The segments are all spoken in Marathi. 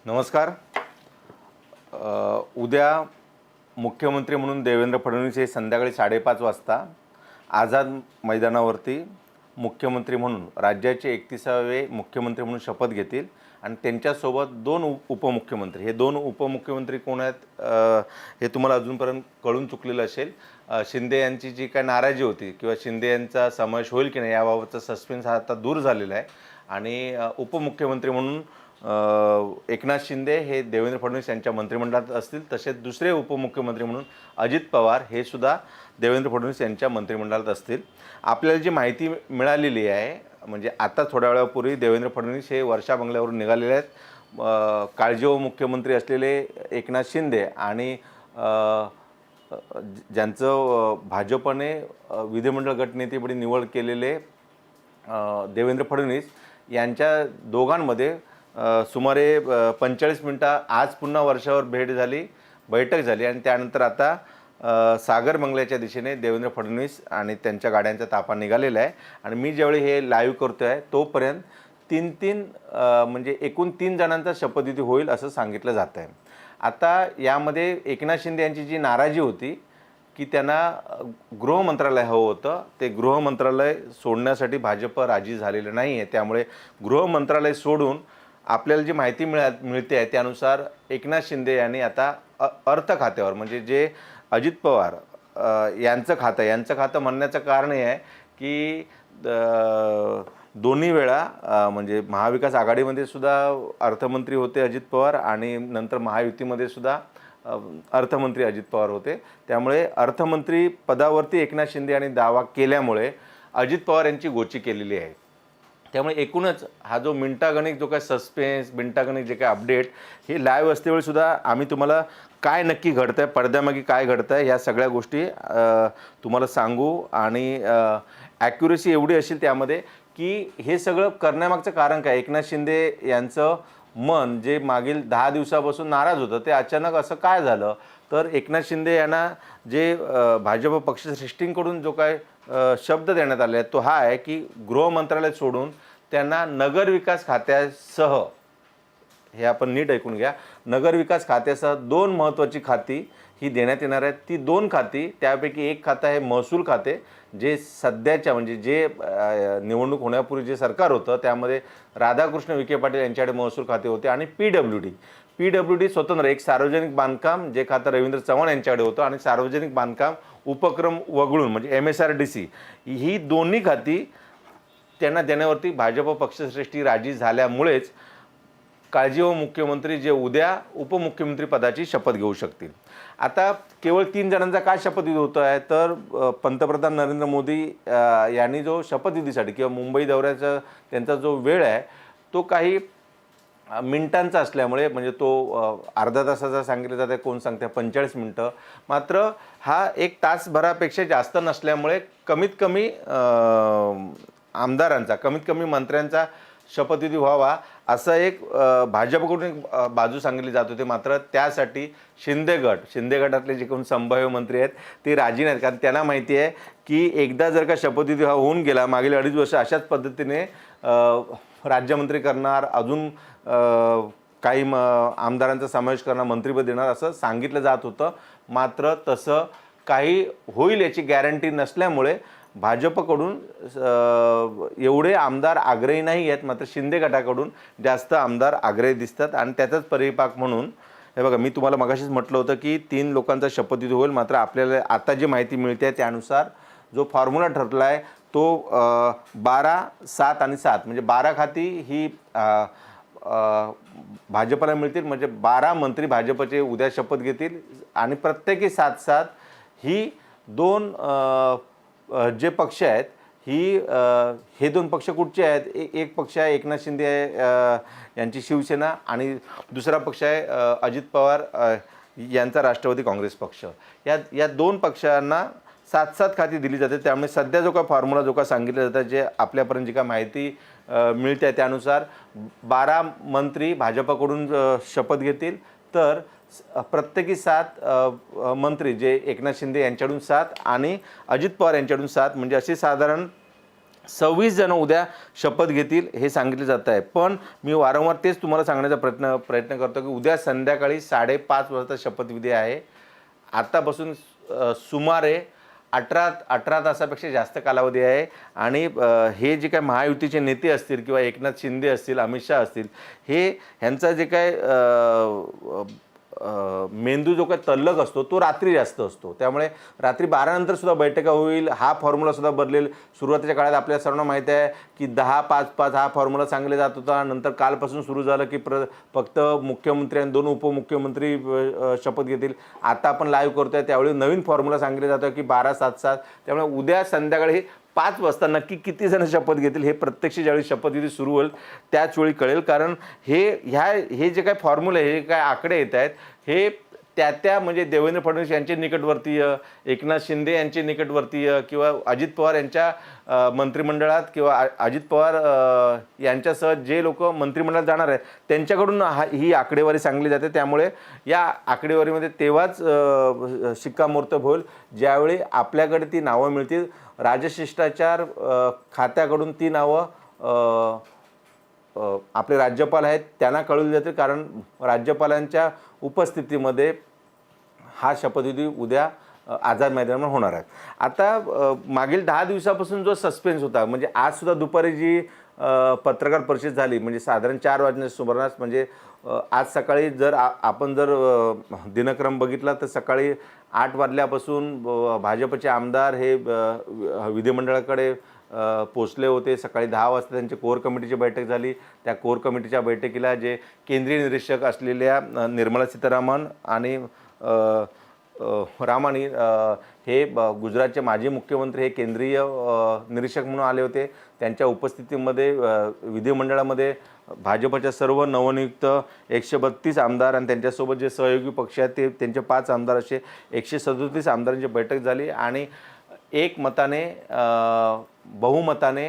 नमस्कार. उद्या मुख्यमंत्री म्हणून देवेंद्र फडणवीस हे संध्याकाळी 5:30 वाजता आझाद मैदानावरती मुख्यमंत्री म्हणून राज्याचे 31वे मुख्यमंत्री म्हणून शपथ घेतील आणि त्यांच्यासोबत 2 उपमुख्यमंत्री. हे 2 उपमुख्यमंत्री कोण आहेत हे तुम्हाला अजूनपर्यंत कळून चुकलेलं असेल. शिंदे यांची जी काय नाराजी होती किंवा शिंदे यांचा समावेश होईल की नाही याबाबतचा सस्पेन्स हा आता दूर झालेला आहे आणि उपमुख्यमंत्री म्हणून एकनाथ शिंदे हे देवेंद्र फडणवीस यांच्या मंत्रिमंडळात असतील. तसेच दुसरे उपमुख्यमंत्री म्हणून अजित पवार हे सुद्धा देवेंद्र फडणवीस यांच्या मंत्रिमंडळात असतील. आपल्याला जी माहिती मिळालेली आहे म्हणजे आता थोड्या वेळापूर्वी देवेंद्र फडणवीस हे वर्षा बंगल्यावरून निघालेले आहेत. काळजीवाहू मुख्यमंत्री असलेले एकनाथ शिंदे आणि ज्यांचं भाजपने विधिमंडळ गटनेतेपदी निवड केलेले देवेंद्र फडणवीस यांच्या दोघांमध्ये सुमारे 45 मिनिटं आज पुन्हा वर्षावर बैठक झाली आणि त्यानंतर आता सागर बंगल्याच्या दिशेने देवेंद्र फडणवीस आणि त्यांच्या गाड्यांचा ताफा निघालेला आहे. आणि मी ज्यावेळी हे लाईव्ह करतो आहे तोपर्यंत 3 म्हणजे एकूण 3 जणांचा शपथविधी होईल असं सांगितलं जात आहे. आता यामध्ये एकनाथ शिंदे यांची जी नाराजी होती की त्यांना गृह मंत्रालय हवं होतं, ते गृह मंत्रालय सोडण्यासाठी भाजप राजी झालेलं नाही आहे. त्यामुळे गृह मंत्रालय सोडून आपल्याला जी माहिती मिळते आहे त्यानुसार एकनाथ शिंदे यांनी आता अर्थ खात्यावर म्हणजे जे अजित पवार यांचं खातं म्हणण्याचं कारण हे आहे की दोन्ही वेळा म्हणजे महाविकास आघाडीमध्ये सुद्धा अर्थमंत्री होते अजित पवार आणि नंतर महायुतीमध्ये सुद्धा अर्थमंत्री अजित पवार होते. त्यामुळे अर्थमंत्री पदावरती एकनाथ शिंदे यांनी दावा केल्यामुळे अजित पवार यांची गोची केलेली आहे. त्यामुळे एकूणच हा जो मिनिटागणिक जो काय सस्पेन्स मिनिटागणिक जे काय अपडेट हे लाईव्ह असतेवेळी सुद्धा आम्ही तुम्हाला काय नक्की घडतं आहे पडद्यामागे काय घडतं आहे ह्या सगळ्या गोष्टी तुम्हाला सांगू आणि ॲक्युरेसी एवढी असेल त्यामध्ये की हे सगळं करण्यामागचं कारण काय. एकनाथ शिंदे यांचं मन जे मागील 10 दिवसापासून नाराज होतं ते अचानक असं काय झालं तर एकनाथ शिंदे यांना जे भाजप पक्षश्रेष्ठींकडून जो काय शब्द देण्यात आले आहेत तो हा आहे की गृह मंत्रालय सोडून त्यांना नगरविकास खात्यासह हे आपण नीट ऐकून घ्या नगरविकास खात्यासह 2 महत्त्वाची खाती ही देण्यात येणार आहेत. ती 2 खाती त्यापैकी एक खातं आहे महसूल खाते जे सध्याच्या म्हणजे जे निवडणूक होण्यापूर्वी जे सरकार होतं त्यामध्ये राधाकृष्ण विखे पाटील यांच्याकडे महसूल खाते होते आणि पीडब्ल्यूडी स्वतंत्र एक सार्वजनिक बांधकाम जे खातं रवींद्र चव्हाण यांच्याकडे होतं आणि सार्वजनिक बांधकाम उपक्रम वगळून म्हणजे MSRDC ही दोन्ही खाती त्यांना देण्यावरती भाजप पक्षश्रेष्ठी राजी झाल्यामुळेच काळजीवाहू मुख्यमंत्री जे उद्या उपमुख्यमंत्री पदाची शपथ घेऊ शकतील. आता केवळ 3 जणांचा काय शपथविधी होतो आहे तर पंतप्रधान नरेंद्र मोदी यांनी जो शपथविधीसाठी किंवा मुंबई दौऱ्याचा त्यांचा जो वेळ आहे तो काही मिनिटांचा असल्यामुळे म्हणजे तो अर्धा तासाचा सांगितलं जातं कोण सांगते 45 मिनिटं मात्र हा 1 तासभरापेक्षा जास्त नसल्यामुळे कमीत कमी आमदारांचा कमीत कमी मंत्र्यांचा शपथविधी व्हावा असं एक भाजपकडून एक बाजू सांगितली जात होती. मात्र त्यासाठी शिंदे गटातले जे कोण संभाव्य मंत्री आहेत ते राजी नाहीत कारण त्यांना माहिती आहे की एकदा जर का शपथविधी हा होऊन गेला मागील 2.5 वर्ष अशाच पद्धतीने राज्यमंत्री करणार अजून काही आमदारांचा समावेश करणार मंत्रिपद देणार असं सांगितलं जात होतं. मात्र तसं काही होईल याची गॅरंटी नसल्यामुळे भाजपकडून एवढे आमदार आग्रही नाही आहेत मात्र शिंदे गटाकडून जास्त आमदार आग्रही दिसतात आणि त्याचाच परिपाक म्हणून हे बघा मी तुम्हाला मगाशीच म्हटलं होतं की 3 लोकांचा शपथविधी होईल. मात्र आपल्याला आता जी माहिती मिळते त्यानुसार जो फॉर्म्युला ठरला आहे तो 12, 7 आणि 7 म्हणजे 12 खाती ही भाजपला मिळतील म्हणजे 12 मंत्री भाजपचे उद्या शपथ घेतील आणि प्रत्येकी 7-7 ही 2 जे पक्ष आहेत हे 2 पक्ष कुठचे आहेत एक पक्ष आहे एकनाथ शिंदे यांची शिवसेना आणि दुसरा पक्ष आहे अजित पवार यांचा राष्ट्रवादी काँग्रेस पक्ष. या 2 पक्षांना 7-7 खाती दिली जाते. त्यामुळे सध्या जो काय फॉर्म्युला जो काय सांगितलं जातं जे आपल्यापर्यंत जी काय माहिती मिळते त्यानुसार 12 मंत्री भाजपकडून शपथ घेतील तर प्रत्येकी 7 मंत्री जे एकनाथ शिंदे यांच्याकडून 7 आणि अजित पवार यांच्याकडून 7 म्हणजे असे साधारण 26 जण उद्या शपथ घेतील हे सांगितले जात आहे. पण मी वारंवार तेच तुम्हाला सांगण्याचा प्रयत्न करतो की उद्या संध्याकाळी 5:30 वाजता शपथविधी आहे. आतापासून सुमारे 18 तासापेक्षा जास्त कालावधी आहे आणि हे जे काय महायुतीचे नेते असतील किंवा एकनाथ शिंदे असतील, अमित शहा असतील, ह्यांचा जे काय मेंदू जो काय तल्लक असतो तो रात्री जास्त असतो. त्यामुळे रात्री 12 नंतर सुद्धा बैठका होईल. हा फॉर्म्युला सुद्धा बदलेल. सुरुवातीच्या काळात आपल्या सर्वांना माहिती आहे की 10-5-5 हा फॉर्म्युला सांगले जात होता. नंतर कालपासून सुरू झालं की फक्त मुख्यमंत्री आणि 2 उपमुख्यमंत्री शपथ घेतील. आता आपण लाईव्ह करतोय त्यावेळी नवीन फॉर्म्युला सांगितले जातं की 12-7-7. त्यामुळे उद्या संध्याकाळी 5 वाजता नक्की किती जण शपथ घेतील हे प्रत्यक्ष ज्यावेळी शपथविधी सुरू होईल त्याच वेळी कळेल. कारण हे जे काय फॉर्म्युले, हे काय आकडे येत आहेत, हे त्या म्हणजे देवेंद्र फडणवीस यांचे निकटवर्तीय, एकनाथ शिंदे यांचे निकटवर्तीय किंवा अजित पवार यांच्या मंत्रिमंडळात किंवा अजित पवार यांच्यासह जे लोक मंत्रिमंडळात जाणार आहेत त्यांच्याकडून ही आकडेवारी सांगली जाते. त्यामुळे या आकडेवारीमध्ये तेव्हाच शिक्कामोर्तब होईल ज्यावेळी आपल्याकडे ती नावं मिळतील. राजशिष्टाचार खात्याकडून ती नावं आपले राज्यपाल आहेत त्यांना कळवली जाते. कारण राज्यपालांच्या उपस्थितीमध्ये हा शपथविधी उद्या आझाद मैदानावर होणार आहे. आता मागील 10 दिवसापासून जो सस्पेन्स होता, म्हणजे आज सुद्धा दुपारी जी पत्रकार परिषद झाली, म्हणजे साधारण 4 वाजण्याच्या सुमारास, म्हणजे आज सकाळी जर आपण जर दिनक्रम बघितला तर सकाळी 8 वाजल्यापासून भाजपचे आमदार हे विधिमंडळाकडे पोचले होते. सकाळी 10 वाजता त्यांची कोर कमिटीची बैठक झाली. त्या कोर कमिटीच्या बैठकीला जे केंद्रीय निरीक्षक असलेल्या निर्मला सीतारामन आणि रामानी हे गुजरातचे माजी मुख्यमंत्री हे केंद्रीय निरीक्षक म्हणून आले होते. त्यांच्या उपस्थितीमध्ये विधिमंडळामध्ये भाजपच्या सर्व नवनियुक्त 132 आमदार आणि त्यांच्यासोबत जे सहयोगी पक्ष आहेत ते त्यांचे 5 आमदार असे 137 आमदारांची बैठक झाली आणि एकमताने बहुमताने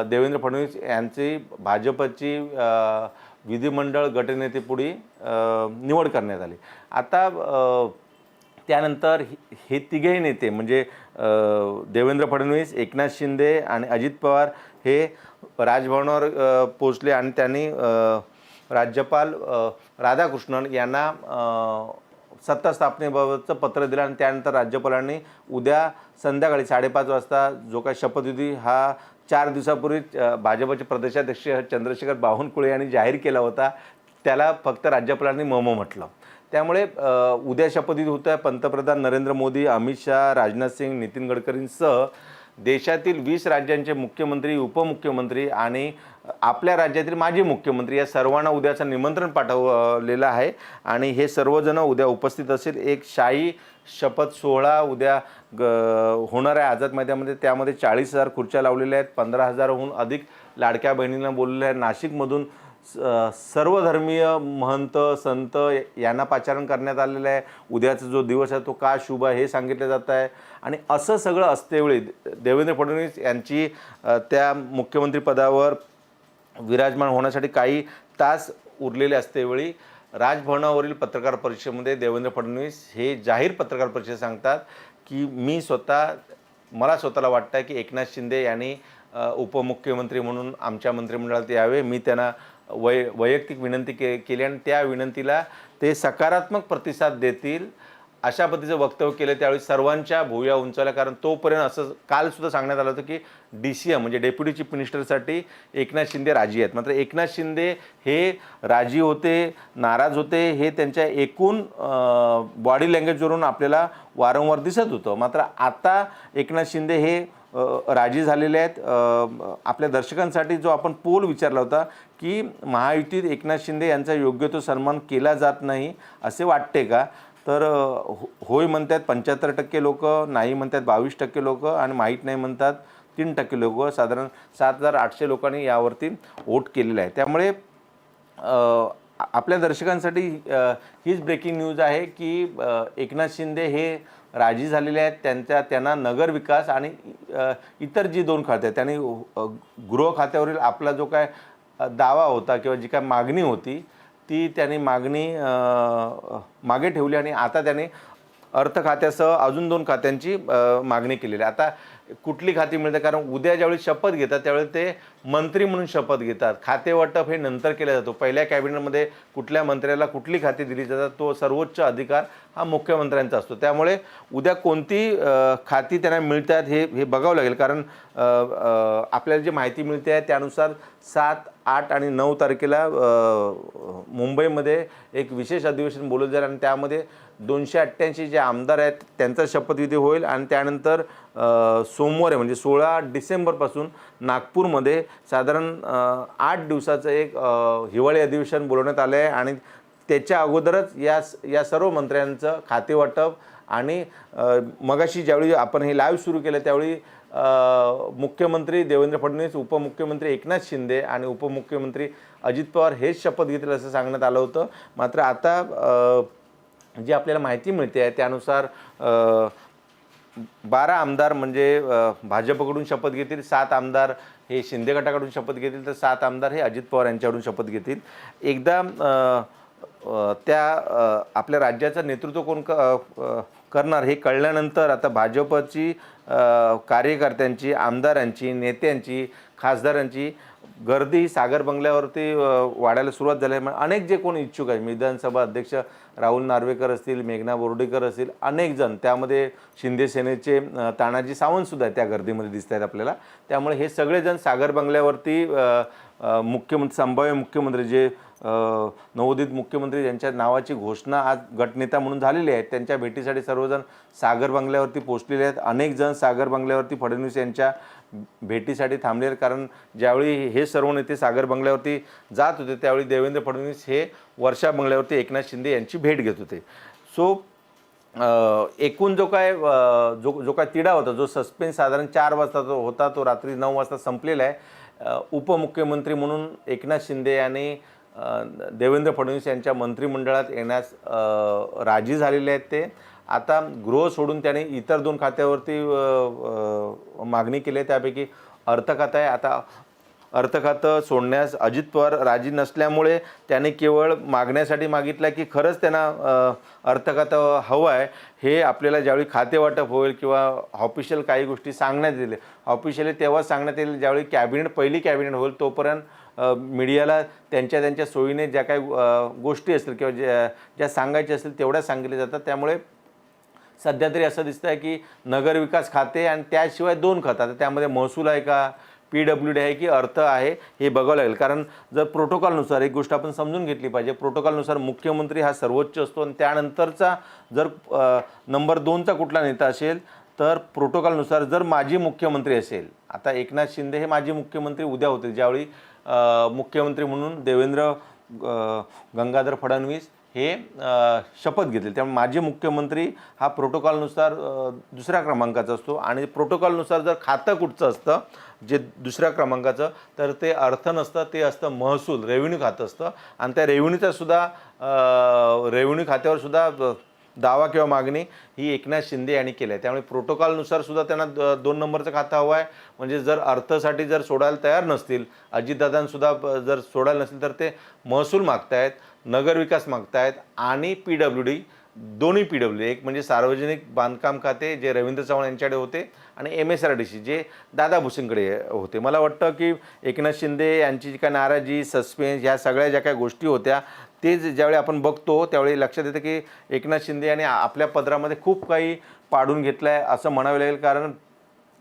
देवेंद्र फडणवीस यांची भाजपची विधिमंडळ गटनेतेपुढे निवड करण्यात आली. आता त्यानंतर हे तिघेही नेते म्हणजे देवेंद्र फडणवीस, एकनाथ शिंदे आणि अजित पवार हे राजभवनावर पोचले आणि त्यांनी राज्यपाल राधाकृष्णन यांना सत्ता स्थापनेबाबतचं पत्र दिलं आणि त्यानंतर राज्यपालांनी उद्या संध्याकाळी 5:30 वाजता जो काही शपथविधी हा 4 दिवसापूर्वी भाजपचे प्रदेशाध्यक्ष चंद्रशेखर बावनकुळे यांनी जाहीर केला होता, त्याला फक्त राज्यपालांनी म्हटलं. त्यामुळे उद्या शपथविधी होत आहे. पंतप्रधान नरेंद्र मोदी, अमित शहा, राजनाथ सिंग, नितीन गडकरींसह देशातील 20 राज्यांचे मुख्यमंत्री, उपमुख्यमंत्री आणि आपल्या राज्यातील माजी मुख्यमंत्री या सर्वांना उद्याचं निमंत्रण पाठवलेलं आहे आणि हे सर्वजण उद्या उपस्थित असेल. एक शाही शपथ सोहळा उद्या होणार आहे आझाद मैदानामध्ये. त्यामध्ये 40,000 खुर्च्या लावलेल्या आहेत. 15,000हून अधिक लाडक्या बहिणींना बोललेलं आहे. नाशिकमधून सर्वधर्मीय महंत संत यांना पाचारण करण्यात आलेलं आहे. उद्याचा जो दिवस आहे तो का शुभ आहे हे सांगितलं जात आहे. आणि असं सगळं असतेवेळी देवेंद्र फडणवीस यांची त्या मुख्यमंत्रीपदावर विराजमान होण्यासाठी काही तास उरलेले असतेवेळी राजभवनावरील पत्रकार परिषदेमध्ये देवेंद्र फडणवीस हे जाहीर पत्रकार परिषद सांगतात की मला स्वतःला वाटतं आहे की एकनाथ शिंदे यांनी उपमुख्यमंत्री म्हणून आमच्या मंत्रिमंडळात यावे. मी त्यांना वैयक्तिक विनंती केली आणि त्या विनंतीला ते सकारात्मक प्रतिसाद देतील अशा पद्धतीचं वक्तव्य केलं. त्यावेळी सर्वांच्या भुवया उंचावल्या. कारण तोपर्यंत असं कालसुद्धा सांगण्यात आलं होतं की DCM म्हणजे डेप्युटी चीफ मिनिस्टरसाठी एकनाथ शिंदे राजी आहेत. मात्र एकनाथ शिंदे हे राजी होते, नाराज होते हे त्यांच्या एकूण बॉडी लँग्वेजवरून आपल्याला वारंवार दिसत होतं. मात्र आता एकनाथ शिंदे हे राजी झालेले आहेत. आपल्या दर्शकांसाठी जो आपण पोल विचारला होता की महायुतीत एकनाथ शिंदे यांचा योग्य तो सन्मान केला जात नाही असे वाटते का, तर होय म्हणतात 75% लोक, नाही म्हणतात 22% लोक आणि माहीत नाही म्हणतात 3% लोक. साधारण 7,800 लोकांनी यावरती वोट केलेलं आहे. त्यामुळे आपल्या दर्शकांसाठी हीच ब्रेकिंग न्यूज आहे की एकनाथ शिंदे हे राजी झालेले आहेत. त्यांना नगर विकास आणि इतर जी 2 खाते आहेत त्यांनी गृह खात्यावरील आपला जो काय दावा होता किंवा जी काय मागणी होती ती त्यांनी मागणी मागे ठेवली आणि आता त्यांनी अर्थ खात्यासह अजून 2 खात्यांची मागणी केलेली आहे. आता कुठली खाती मिळतात, कारण उद्या ज्यावेळी शपथ घेतात त्यावेळी ते मंत्री म्हणून शपथ घेतात. खाते वाटप हे नंतर केलं जातो. पहिल्या कॅबिनेटमध्ये कुठल्या मंत्र्याला कुठली खाती दिली जातात तो सर्वोच्च अधिकार हा मुख्यमंत्र्यांचा असतो. त्यामुळे उद्या कोणती खाती त्यांना मिळतात हे बघावं लागेल, कारण आपल्याला जी माहिती मिळते आहे त्यानुसार 7, 8 आणि 9 तारखेला मुंबईमध्ये एक विशेष अधिवेशन बोलवलं जाईल आणि त्यामध्ये 288 जे आमदार आहेत त्यांचा शपथविधी होईल आणि त्यानंतर सोमवार म्हणजे 16 डिसेंबरपासून नागपूरमध्ये साधारण 8 दिवसाचं एक हिवाळी अधिवेशन बोलवण्यात आलं आहे आणि त्याच्या अगोदरच या सर्व मंत्र्यांचं खातेवाटप आणि मगाशी ज्यावेळी आपण हे लाईव्ह सुरू केलं त्यावेळी मुख्यमंत्री देवेंद्र फडणवीस, उपमुख्यमंत्री एकनाथ शिंदे आणि उपमुख्यमंत्री अजित पवार हेच शपथ घेतील असं सांगण्यात आलं होतं. मात्र आता जी आपल्याला माहिती मिळते आहे त्यानुसार 12 आमदार म्हणजे भाजपकडून शपथ घेतील, 7 आमदार हे शिंदे गटाकडून शपथ घेतील, तर 7 आमदार हे अजित पवार यांच्याकडून शपथ घेतील. एकदा त्या आपल्या राज्याचं नेतृत्व कोण करणार हे कळल्यानंतर आता भाजपची कार्यकर्त्यांची, आमदारांची, नेत्यांची, खासदारांची गर्दी ही सागर बंगल्यावरती वाढायला सुरुवात झाली आहे. अनेक जे कोणी इच्छुक आहेत, विधानसभा अध्यक्ष राहुल नार्वेकर असतील, मेघना बोर्डीकर असतील, अनेक जण, त्यामध्ये शिंदे सेनेचे तानाजी सावंतसुद्धा त्या गर्दीमध्ये दिसत आहेत आपल्याला. त्यामुळे हे सगळेजण सागर बंगल्यावरती मुख्यमंत्री, संभाव्य मुख्यमंत्री जे नवोदित मुख्यमंत्री ज्यांच्या नावाची घोषणा आज गटनेता म्हणून झालेली आहे त्यांच्या भेटीसाठी सर्वजण सागर बंगल्यावरती पोहोचलेले आहेत. अनेक जण सागर बंगल्यावरती फडणवीस यांच्या भेटीसाठी थांबले, कारण ज्यावेळी हे सर्व नेते सागर बंगल्यावरती जात होते त्यावेळी देवेंद्र फडणवीस हे वर्षा बंगल्यावरती एकनाथ शिंदे यांची भेट घेत होते. सो एकूण जो काय तिढा होता, जो सस्पेन्स साधारण 4 वाजता जो होता तो रात्री 9 वाजता संपलेला आहे. उपमुख्यमंत्री म्हणून एकनाथ शिंदे आणि देवेंद्र फडणवीस यांच्या मंत्रिमंडळात येण्यास राजी झालेले आहेत. ते आता गृह सोडून त्यांनी इतर 2 खात्यावरती मागणी केली आहे, त्यापैकी अर्थ खातं आहे. आता अर्थ खातं सोडण्यास अजित पवार राजी नसल्यामुळे त्याने केवळ मागण्यासाठी मागितलं की खरंच त्यांना अर्थ खातं हवं आहे हे आपल्याला ज्यावेळी खाते वाटप होईल किंवा ऑफिशियल काही गोष्टी सांगण्यात येईल, ऑफिशियली तेव्हा सांगण्यात येईल ज्यावेळी पहिली कॅबिनेट होईल. तोपर्यंत मीडियाला त्यांच्या सोयीने ज्या काही गोष्टी असतील किंवा ज्या सांगायच्या असतील तेवढ्या सांगितल्या जातात. त्यामुळे सध्या तरी असं दिसतं आहे की नगरविकास खाते आणि त्याशिवाय 2 खातं, आता त्यामध्ये महसूल आहे का, PWD आहे की अर्थ आहे हे बघावं लागेल. कारण जर प्रोटोकॉलनुसार एक गोष्ट आपण समजून घेतली पाहिजे, प्रोटोकॉलनुसार मुख्यमंत्री हा सर्वोच्च असतो आणि त्यानंतरचा जर नंबर 2चा कुठला नेता असेल तर प्रोटोकॉलनुसार जर माजी मुख्यमंत्री असेल, आता एकनाथ शिंदे हे माजी मुख्यमंत्री उद्या होते ज्यावेळी मुख्यमंत्री म्हणून देवेंद्र गंगाधर फडणवीस हे शपथ घेतली, त्यामुळे माजी मुख्यमंत्री हा प्रोटोकॉलनुसार 2ऱ्या क्रमांकाचा असतो आणि प्रोटोकॉलनुसार जर खातं कुठचं असतं जे 2ऱ्या क्रमांकाचं तर ते अर्थ नसतं, ते असतं महसूल, रेव्हेन्यू खातं असतं आणि त्या रेव्हेन्यूचा सुद्धा रेव्हेन्यू खात्यावर सुद्धा दावा किंवा मागणी ही एकनाथ शिंदे यांनी केली आहे. त्यामुळे प्रोटोकॉलनुसार सुद्धा त्यांना 2 नंबरचं खातं हवं आहे. म्हणजे जर अर्थसाठी जर सोडायला तयार नसतील, अजितदादांसुद्धा जर सोडायला नसतील तर ते महसूल मागतायत, नगरविकास मागतायत आणि PWD, दोन्ही PWD, एक म्हणजे सार्वजनिक बांधकाम खाते जे रवींद्र चव्हाण यांच्याकडे होते आणि MSRDC जे दादा भुसेंकडे होते. मला वाटतं की एकनाथ शिंदे यांची जी काय नाराजी, सस्पेन्स ह्या सगळ्या ज्या काही गोष्टी होत्या ते ज्यावेळी आपण बघतो त्यावेळी लक्षात येतं की एकनाथ शिंदे यांनी आपल्या पदरामध्ये खूप काही पाडून घेतलं आहे असं म्हणावं लागेल. कारण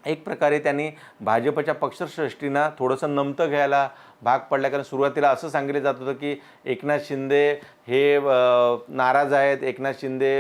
एक प्रकारे त्यांनी भाजपच्या पक्षश्रेष्ठींना थोडंसं नमतं घ्यायला भाग पडला, कारण सुरुवातीला असं सांगितलं जात होतं की एकनाथ शिंदे हे नाराज आहेत, एकनाथ शिंदे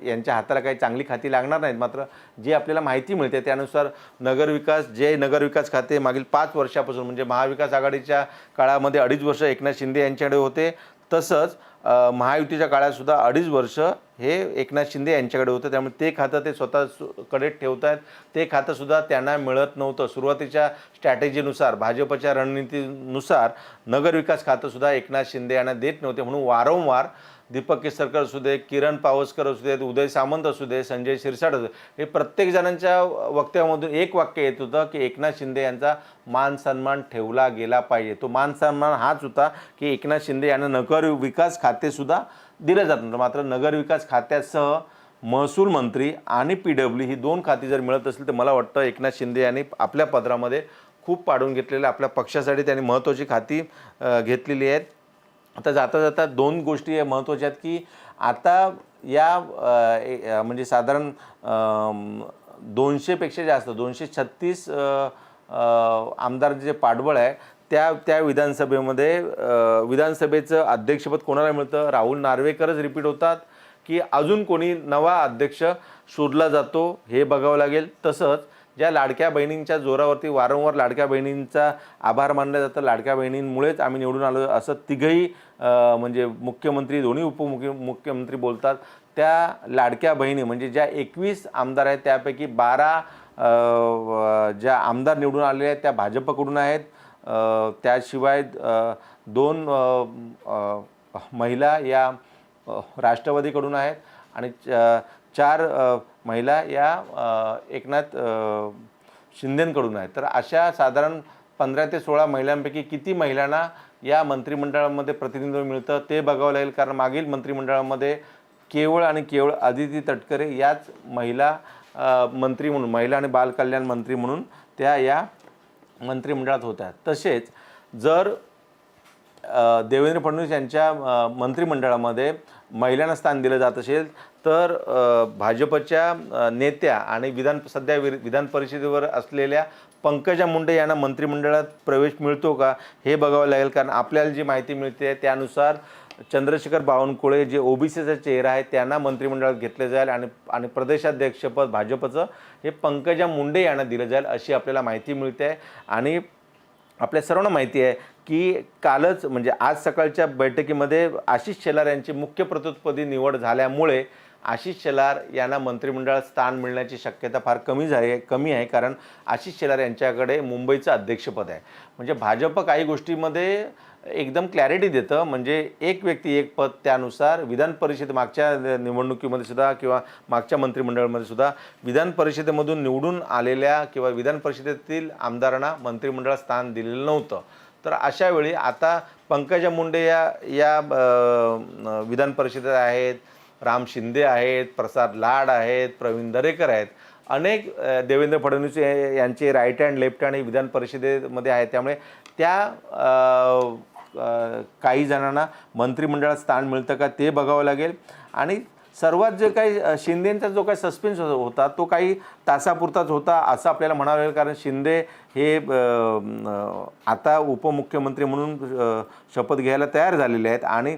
यांच्या हाताला काही चांगली खाती लागणार नाहीत. मात्र जी आपल्याला माहिती मिळते त्यानुसार नगरविकास खाते मागील 5 वर्षापासून म्हणजे महाविकास आघाडीच्या काळामध्ये 2.5 वर्ष एकनाथ शिंदे यांच्याकडे होते, तसंच महायुतीच्या काळातसुद्धा 2.5 वर्ष हे एकनाथ शिंदे यांच्याकडे होतं. त्यामुळे ते खातं ते स्वतःकडे ठेवत आहेत, ते खातंसुद्धा त्यांना मिळत नव्हतं. सुरुवातीच्या स्ट्रॅटेजीनुसार, भाजपच्या रणनीतीनुसार नगरविकास खातंसुद्धा एकनाथ शिंदे यांना देत नव्हते. म्हणून वारंवार दीपक केसरकर असू दे, किरण पावसकर असू देत, उदय सामंत असू दे, संजय शिरसाट असू दे, हे प्रत्येक जणांच्या वक्तव्यामधून एक वाक्य येत होतं की एकनाथ शिंदे यांचा मान सन्मान ठेवला गेला पाहिजे. तो मान सन्मान हाच होता की एकनाथ शिंदे यांना नगरविकास खातेसुद्धा दिलं जात नव्हतं. मात्र नगरविकास खात्यासह महसूल मंत्री आणि PW ही 2 खाती जर मिळत असतील तर मला वाटतं एकनाथ शिंदे यांनी आपल्या पदरामध्ये खूप पाडून घेतलेल्या आपल्या पक्षासाठी त्यांनी महत्त्वाची खाती घेतलेली आहेत. आता जाता जाता 2 गोष्टी महत्त्वाच्या आहेत की आता या म्हणजे साधारण 200 पेक्षा जास्त 236 आमदार जे पाठबळ आहे त्या विधानसभेमध्ये विधानसभेचं अध्यक्षपद कोणाला मिळतं? राहुल नार्वेकरच रिपीट होतात की अजून कोणी नवा अध्यक्ष शोधला जातो हे बघावं लागेल. तसंच ज्या लाडक्या बहिणींच्या जोरावरती वारंवार लाडक्या बहिणींचा आभार मानलं जातं, लाडक्या बहिणींमुळेच आम्ही निवडून आलो असं तिघही म्हणजे मुख्यमंत्री दोन्ही उपमुख्यमंत्री बोलतात. त्या लाडक्या बहिणी म्हणजे ज्या 21 आमदार आहेत त्यापैकी 12 ज्या आमदार निवडून आलेले आहेत त्या भाजपकडून आहेत. त्याशिवाय 2 महिला या राष्ट्रवादीकडून आहेत आणि 4 महिला या एकनाथ शिंदेंकडून आहेत. तर अशा साधारण 15 ते 16 महिलांपैकी किती महिलांना या मंत्रिमंडळामध्ये प्रतिनिधित्व मिळतं ते बघावं लागेल. कारण मागील मंत्रिमंडळामध्ये केवळ आणि केवळ अदिती तटकरे याच महिला मंत्री म्हणून महिला आणि बालकल्याण मंत्री म्हणून त्या या मंत्रिमंडळात होत्या. तसेच जर देवेंद्र फडणवीस यांच्या मंत्रिमंडळामध्ये महिलांना स्थान दिलं जात असेल तर भाजपच्या नेत्या आणि सध्या विधान परिषदेवर असलेल्या पंकजा मुंडे यांना मंत्रिमंडळात प्रवेश मिळतो का हे बघावं लागेल. कारण आपल्याला जी माहिती मिळते त्यानुसार चंद्रशेखर बावनकुळे जे OBCचा चेहरा आहे त्यांना मंत्रिमंडळात घेतले जाईल आणि प्रदेशाध्यक्षपद भाजपचं हे पंकजा मुंडे यांना दिलं जाईल अशी आपल्याला माहिती मिळते आहे. आणि आपल्या सर्वांना माहिती आहे की कालच म्हणजे आज सकाळच्या बैठकीमध्ये आशिष शेलार यांची मुख्य प्रतोदपदी निवड झाल्यामुळे आशिष शेलार यांना मंत्रिमंडळात स्थान मिळण्याची शक्यता फार कमी आहे. कारण आशिष शेलार यांच्याकडे मुंबईचं अध्यक्षपद आहे. म्हणजे भाजप काही गोष्टीमध्ये एकदम क्लॅरिटी देतं. म्हणजे एक व्यक्ती एक पद त्यानुसार विधान परिषद मागच्या निवडणुकीमध्ये सुद्धा किंवा मागच्या मंत्रिमंडळामध्ये सुद्धा विधान परिषदेमधून निवडून आलेल्या किंवा विधान परिषदेतील आमदारांना मंत्रिमंडळात स्थान दिलेलं नव्हतं. तर अशा वेळी आता पंकजा मुंडे या विधान परिषदेत आहेत, राम शिंदे आहेत, प्रसाद लाड आहेत, प्रवीण दरेकर आहेत, अनेक देवेंद्र फडणवीस यांचे राईट हँड लेफ्ट हँड विधान परिषदेमध्ये आहेत. त्यामुळे त्या काही जणांना मंत्रिमंडळात स्थान मिळतं का ते बघावं लागेल. आणि सर्वात जे काही शिंदेंचा जो काही सस्पेन्स होता तो काही तासापुरताच होता असं आपल्याला म्हणावं लागेल. कारण शिंदे हे आता उपमुख्यमंत्री म्हणून शपथ घ्यायला तयार झालेले आहेत आणि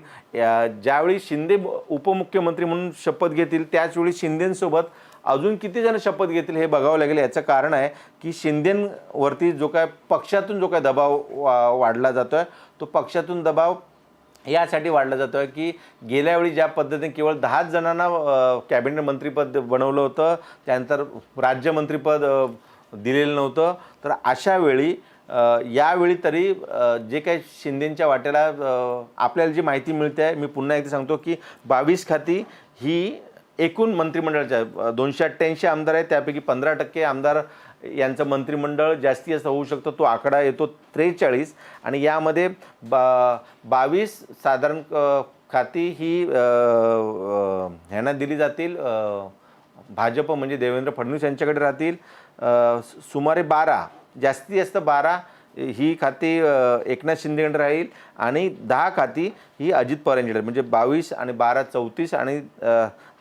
ज्यावेळी शिंदे उपमुख्यमंत्री म्हणून शपथ घेतील त्याचवेळी शिंदेंसोबत अजून किती जण शपथ घेतील हे बघावं लागेल. याचं कारण आहे की शिंदेंवरती जो काय पक्षातून जो काय दबाव वाढला जातो आहे तो पक्षातून दबाव यासाठी वाढला जातो आहे की गेल्या वेळी ज्या पद्धतीने केवळ 10 जणांना कॅबिनेट मंत्रीपद बनवलं होतं त्यानंतर राज्यमंत्रीपद दिलेलं नव्हतं. तर अशा वेळी यावेळी तरी जे काही शिंदेंच्या वाट्याला आपल्याला जी माहिती मिळते आहे मी पुन्हा एकदा सांगतो की 22 खाती ही एकूण मंत्रिमंडळाच्या 288 आमदार आहेत त्यापैकी 15% आमदार यांचं मंत्रिमंडळ जास्तीत जास्त होऊ शकतो. तो आकडा येतो 43 आणि यामध्ये 22 साधारण खाती ही ह्यांना दिली जातील. भाजप म्हणजे देवेंद्र फडणवीस यांच्याकडे राहतील. सुमारे 12 जास्तीत जास्त 12 ही खाती एकनाथ शिंदेकडे राहील आणि 10 खाती ही अजित पवार यांच्याकडे. म्हणजे 22 आणि 12 34 आणि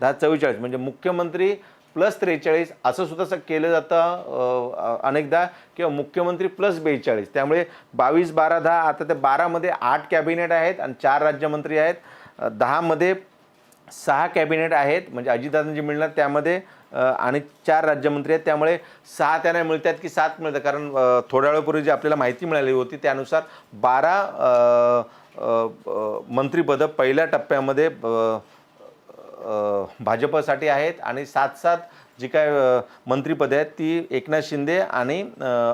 10 44 म्हणजे मुख्यमंत्री प्लस 43 असं सुद्धा केलं जातं अनेकदा किंवा मुख्यमंत्री प्लस 42. त्यामुळे 22 12 10 आता त्या 12मध्ये 8 कॅबिनेट आहेत आणि 4 राज्यमंत्री आहेत. 10मध्ये 6 कॅबिनेट आहेत म्हणजे अजितदादांची मिळणार त्यामध्ये आणि 4 राज्यमंत्री आहेत. त्यामुळे 6 त्यांना मिळतात की 7 मिळतात. कारण थोड्या वेळापूर्वी जी आपल्याला माहिती मिळाली होती त्यानुसार 12 मंत्रिपदं पहिल्या टप्प्यामध्ये भाजपसाठी आहेत आणि 7 जी काय मंत्रिपदे आहेत ती एकनाथ शिंदे आणि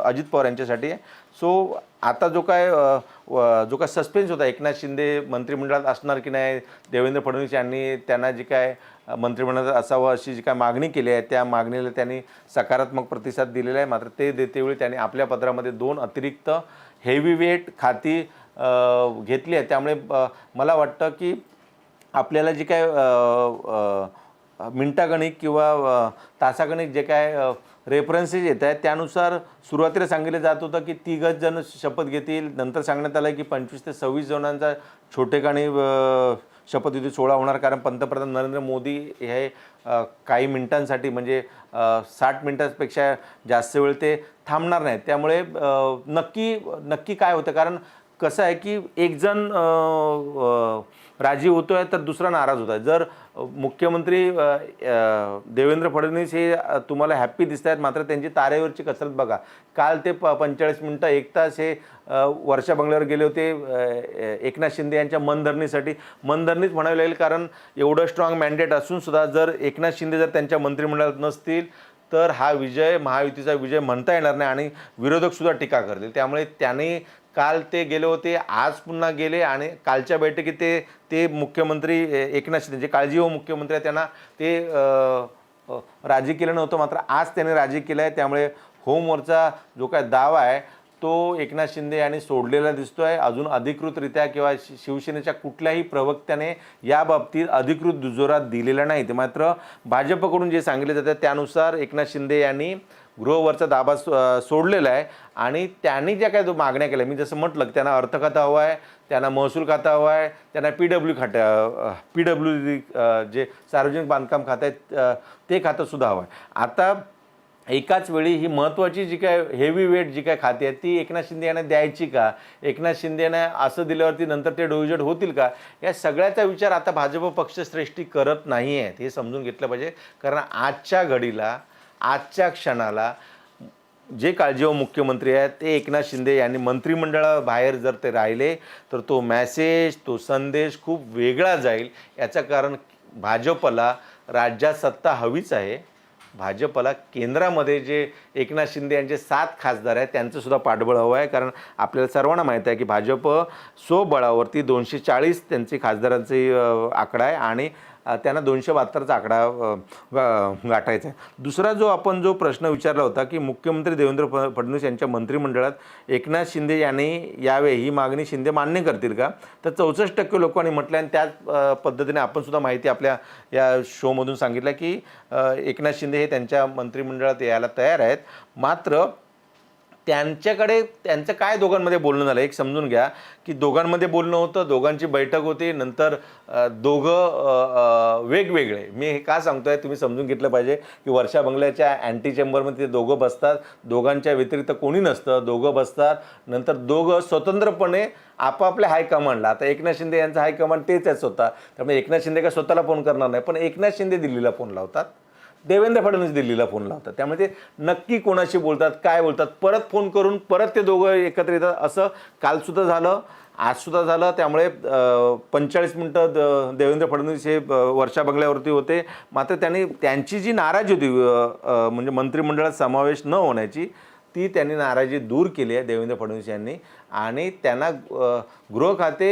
अजित पवार यांच्यासाठी आहे. सो आता जो काय सस्पेन्स होता एकनाथ शिंदे मंत्रिमंडळात असणार की नाही, देवेंद्र फडणवीस यांनी त्यांना जी काय मंत्रिमंडळात असावं अशी जी काय मागणी केली आहे त्या मागणीला त्यांनी सकारात्मक प्रतिसाद दिलेला आहे. मात्र ते देतेवेळी त्यांनी आपल्या पत्रामध्ये 2 अतिरिक्त हेवीवेट खाती घेतली आहे. त्यामुळे मला वाटतं की आपल्याला जी काय मिनिटागणिक किंवा तासागणिक जे काय रेफरन्सेस येत आहेत त्यानुसार सुरुवातीला सांगितलं जात होतं की 30 जण शपथ घेतील. नंतर सांगण्यात आलं की 25 ते 26 जणांचा छोटेखानी शपथविधी सोहळा होणार, कारण पंतप्रधान नरेंद्र मोदी हे काही मिनिटांसाठी म्हणजे 60 मिनिटांपेक्षा जास्त वेळ ते थांबणार नाहीत. त्यामुळे नक्की काय होतं, कारण कसं आहे की एक जण राजी होतो आहे तर दुसरा नाराज होत आहे. जर मुख्यमंत्री देवेंद्र फडणवीस हे तुम्हाला हॅप्पी दिसत आहेत, मात्र त्यांची तारेवरची कसरत बघा. काल ते 45 मिनटं 1 तास हे वर्षा बंगल्यावर गेले होते एकनाथ शिंदे यांच्या मनधरणीसाठी. मनधरणीच म्हणावी लागेल, कारण एवढं स्ट्रॉंग मॅन्डेट असून सुद्धा जर एकनाथ शिंदे जर त्यांच्या मंत्रिमंडळात नसतील तर हा विजय, महायुतीचा विजय म्हणता येणार नाही आणि विरोधकसुद्धा टीका करतील. त्यामुळे त्याने काल ते गेले होते, आज पुन्हा गेले आणि कालच्या बैठकीत ते मुख्यमंत्री एकनाथ शिंदे जे काळजीवाहू मुख्यमंत्री आहे त्यांना ते राजी केलं नव्हतं, मात्र आज त्याने राजी केलं आहे. त्यामुळे होमवरचा जो काय दावा आहे तो एकनाथ शिंदे यांनी सोडलेला दिसतो आहे. अजून अधिकृतरित्या किंवा शिवसेनेच्या कुठल्याही प्रवक्त्याने याबाबतीत अधिकृत दुजोरा दिलेला नाही. ते मात्र भाजपकडून जे सांगितले जाते त्यानुसार एकनाथ शिंदे यांनी गृहवरचा दाबा सोडलेला आहे आणि त्यांनी ज्या काय मागण्या केल्या, मी जसं म्हटलं की त्यांना अर्थ खातं हवं आहे, त्यांना महसूल खातं हवं आहे, त्यांना PWD जे सार्वजनिक बांधकाम खातं आहे ते खातंसुद्धा हवं आहे. आता एकाच वेळी ही महत्त्वाची जी काय हेवी वेट जी काय खाती आहेत ती एकनाथ शिंदे यांना द्यायची का, एकनाथ शिंदे यांना असं दिल्यावरती नंतर ते डोईजट होतील का, या सगळ्याचा विचार आता भाजप पक्षश्रेष्ठी करत नाही आहेत. हे समजून घेतलं पाहिजे, कारण आजच्या घडीला, आजच्या क्षणाला जे काळजीवाहू मुख्यमंत्री आहेत ते एकनाथ शिंदे यांनी मंत्रिमंडळाबाहेर जर ते राहिले तर तो मॅसेज, तो संदेश खूप वेगळा जाईल. याचं कारण भाजपला राज्यात सत्ता हवीच आहे. भाजपला केंद्रामध्ये जे एकनाथ शिंदे यांचे 7 खासदार आहेत त्यांचंसुद्धा पाठबळ हवं आहे, कारण आपल्याला सर्वांना माहीत आहे की भाजप स्वबळावरती 240 त्यांचे खासदारांचे आकडा आहे आणि त्यांना 272चा आकडा गाठायचा आहे. दुसरा जो प्रश्न विचारला होता की मुख्यमंत्री देवेंद्र फडणवीस यांच्या मंत्रिमंडळात एकनाथ शिंदे यांनी यावे, ही मागणी शिंदे मान्य करतील का, तर 64% लोकांनी म्हटलं आणि त्याच पद्धतीने आपण सुद्धा माहिती आपल्या या शोमधून सांगितलं की एकनाथ शिंदे हे त्यांच्या मंत्रिमंडळात यायला तयार आहेत. मात्र त्यांच्याकडे त्यांचं काय दोघांमध्ये बोलणं झालं एक समजून घ्या की दोघांमध्ये बोलणं होतं, दोघांची बैठक होती, नंतर दोघं वेगवेगळे. मी हे का सांगतो आहे तुम्ही समजून घेतलं पाहिजे की वर्षा बंगल्याच्या अँटी चेंबरमध्ये ते दोघं बसतात, दोघांच्या व्यतिरिक्त कोणी नसतं, दोघं बसतात, नंतर दोघं स्वतंत्रपणे आपापल्या हायकमांडला, आता एकनाथ शिंदे यांचा हायकमांड तेच आहे स्वतः, त्यामुळे एकनाथ शिंदे काय स्वतःला फोन करणार नाही, पण एकनाथ शिंदे दिल्लीला फोन लावतात, देवेंद्र फडणवीस दिल्लीला फोन लावतात. त्यामुळे ते नक्की कोणाशी बोलतात, काय बोलतात, परत फोन करून परत ते दोघं एकत्र येतात. असं कालसुद्धा झालं, आजसुद्धा झालं. त्यामुळे 45 मिनटं देवेंद्र फडणवीस हे वर्षा बंगल्यावरती होते, मात्र त्यांची जी नाराजी होती म्हणजे मंत्रिमंडळात समावेश न होण्याची, ती त्यांनी नाराजी दूर केली आहे देवेंद्र फडणवीस यांनी, आणि त्यांना गृह खाते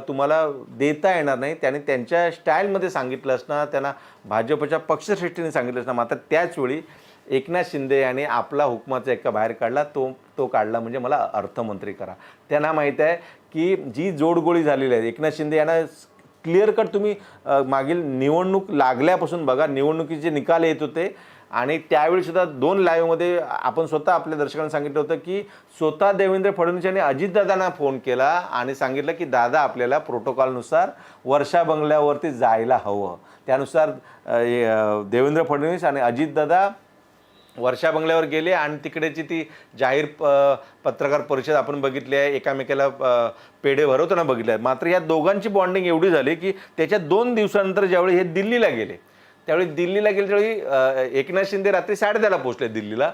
तुम्हाला देता येणार नाही त्यांनी त्यांच्या स्टाईलमध्ये सांगितलं असणार, त्यांना भाजपच्या पक्षश्रेष्ठीने सांगितलं असणार. मात्र त्याचवेळी एकनाथ शिंदे यांनी आपला हुकमाचा एक्का बाहेर काढला, तो काढला म्हणजे मला अर्थमंत्री करा. त्यांना माहीत आहे की जी जोडगोळी झालेली आहे, एकनाथ शिंदे यांना क्लिअर कट तुम्ही मागील निवडणूक लागल्यापासून बघा, निवडणुकीचे निकाल येत होते आणि त्यावेळीसुद्धा 2 लाईव्हमध्ये आपण स्वतः आपल्या दर्शकांना सांगितलं होतं की स्वतः देवेंद्र फडणवीस यांनी अजितदादांना फोन केला आणि सांगितलं की दादा आपल्याला प्रोटोकॉलनुसार वर्षा बंगल्यावरती जायला हवं. त्यानुसार देवेंद्र फडणवीस आणि अजितदादा वर्षा बंगल्यावर गेले आणि तिकडेची ती जाहीर पत्रकार परिषद आपण बघितली आहे, एकामेकाला पेढे भरवताना बघितले आहे. मात्र या दोघांची बॉन्डिंग एवढी झाली की त्याच्या 2 दिवसानंतर ज्यावेळी हे दिल्लीला गेले त्यावेळी एकनाथ शिंदे रात्री 10:30ला पोहोचले दिल्लीला,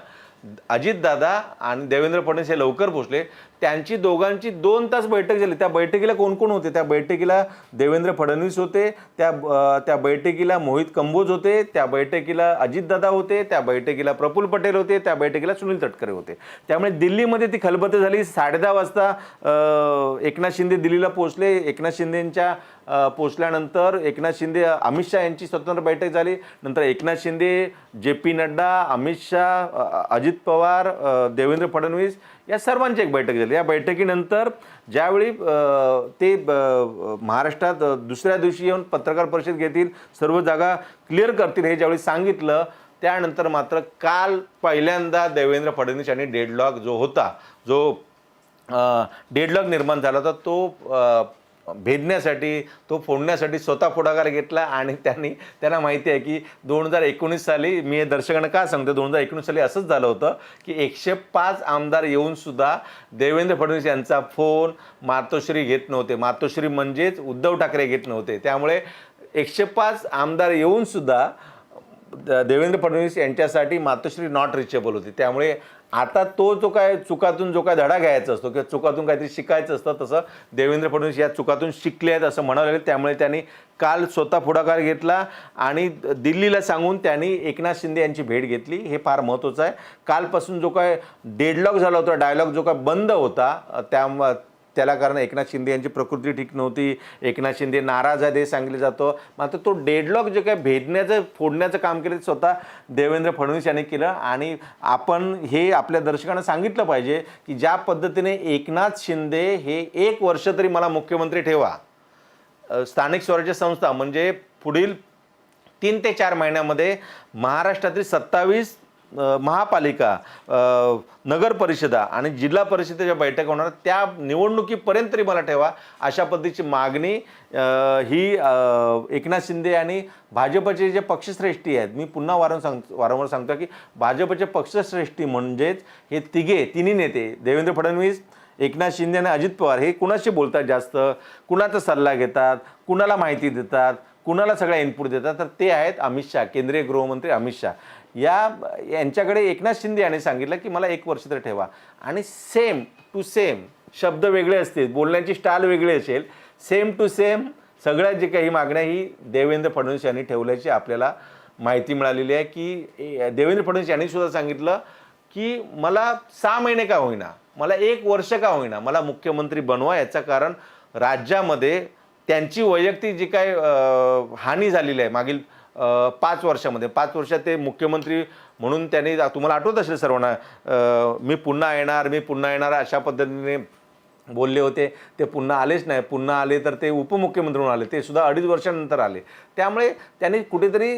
अजितदादा आणि देवेंद्र फडणवीस हे लवकर पोहोचले. त्यांची दोघांची 2 तास बैठक झाली. त्या बैठकीला कोण कोण होते, त्या बैठकीला देवेंद्र फडणवीस होते, त्या बैठकीला मोहित कंबोज होते, त्या बैठकीला अजितदादा होते, त्या बैठकीला प्रफुल्ल पटेल होते, त्या बैठकीला सुनील तटकरे होते. त्यामुळे दिल्लीमध्ये ती खलबतं झाली. 10:30 वाजता एकनाथ शिंदे दिल्लीला पोहोचले. एकनाथ शिंदेंच्या पोचल्यानंतर एकनाथ शिंदे अमित शहा यांची स्वतंत्र बैठक झाली. नंतर एकनाथ शिंदे, JP नड्डा, अमित शहा, अजित पवार, देवेंद्र फडणवीस या सर्वांची एक बैठक झाली. या बैठकीनंतर ज्यावेळी ते महाराष्ट्रात दुसऱ्या दिवशी येऊन पत्रकार परिषद घेतील, सर्व जागा क्लिअर करतील हे ज्यावेळी सांगितलं, त्यानंतर मात्र काल पहिल्यांदा देवेंद्र फडणवीस यांनी डेडलॉक जो होता, जो डेडलॉक निर्माण झाला होता, तो भेदण्यासाठी, तो फोडण्यासाठी स्वतः पुढाकार घेतला. आणि त्यांना माहिती आहे की 2019 साली, मी हे दर्शकांना का सांगतो, 2019 साली असंच झालं होतं की 105 आमदार येऊनसुद्धा देवेंद्र फडणवीस यांचा फोन मातोश्री घेत नव्हते. मातोश्री म्हणजेच उद्धव ठाकरे घेत नव्हते. त्यामुळे 105 आमदार येऊनसुद्धा देवेंद्र फडणवीस यांच्यासाठी मातोश्री नॉट रिचेबल होती. त्यामुळे आता तो जो काय चुकातून जो काय धडा घ्यायचा असतो किंवा चुकातून काहीतरी शिकायचं असतं, तसं देवेंद्र फडणवीस या चुकातून शिकले आहेत असं म्हणावं लागेल. त्यामुळे त्यांनी काल स्वतः पुढाकार घेतला आणि दिल्लीला सांगून त्यांनी एकनाथ शिंदे यांची भेट घेतली. हे फार महत्त्वाचं आहे. कालपासून जो काय डेडलॉक झाला होता, डायलॉग जो काय बंद होता, त्याला कारण एकनाथ शिंदे यांची प्रकृती ठीक नव्हती, एकनाथ शिंदे नाराज आहेत हे सांगितलं जातं. मात्र तो डेडलॉक जे काय भेदण्याचं, फोडण्याचं काम केलं स्वतः देवेंद्र फडणवीस यांनी केलं. आणि आपण हे आपल्या दर्शकांना सांगितलं पाहिजे की ज्या पद्धतीने एकनाथ शिंदे हे 1 वर्ष तरी मला मुख्यमंत्री ठेवा, स्थानिक स्वराज्य संस्था म्हणजे पुढील 3 ते 4 महिन्यामध्ये महाराष्ट्रातील 27 महापालिका, नगर परिषदा आणि जिल्हा परिषदेच्या बैठका होणार, त्या निवडणुकीपर्यंत तरी मला ठेवा, अशा पद्धतीची मागणी ही एकनाथ शिंदे आणि भाजपचे जे पक्षश्रेष्ठी आहेत, मी पुन्हा वारंवार सांगतो की भाजपचे पक्षश्रेष्ठी म्हणजेच हे तिन्ही नेते, देवेंद्र फडणवीस, एकनाथ शिंदे आणि अजित पवार, हे कुणाशी बोलतात जास्त, कुणाचा सल्ला घेतात, कुणाला माहिती देतात, कुणाला सगळ्या इनपुट देतात, तर ते आहेत अमित शहा, केंद्रीय गृहमंत्री अमित शहा. यांच्याकडे एकनाथ शिंदे यांनी सांगितलं की मला 1 वर्ष तरी ठेवा. आणि सेम टू सेम, शब्द वेगळे असतील, बोलण्याची स्टाईल वेगळी असेल, सेम टू सेम सगळ्या जे काही मागण्या ही देवेंद्र फडणवीस यांनी ठेवल्याची आपल्याला माहिती मिळालेली आहे. की देवेंद्र फडणवीस यांनी सुद्धा सांगितलं की मला 6 महिने का होईना, मला 1 वर्ष का होईना, मला मुख्यमंत्री बनवा. याचं कारण राज्यामध्ये त्यांची वैयक्तिक जी काय हानी झालेली आहे मागील 5 वर्षामध्ये, 5 वर्षात ते मुख्यमंत्री म्हणून त्यांनी, तुम्हाला आठवत असेल सर्वांना, मी पुन्हा येणार अशा पद्धतीने बोलले होते. ते पुन्हा आलेच नाही. पुन्हा आले तर ते उपमुख्यमंत्री म्हणून आले, ते सुद्धा 2.5 वर्षानंतर आले. त्यामुळे त्यांनी कुठेतरी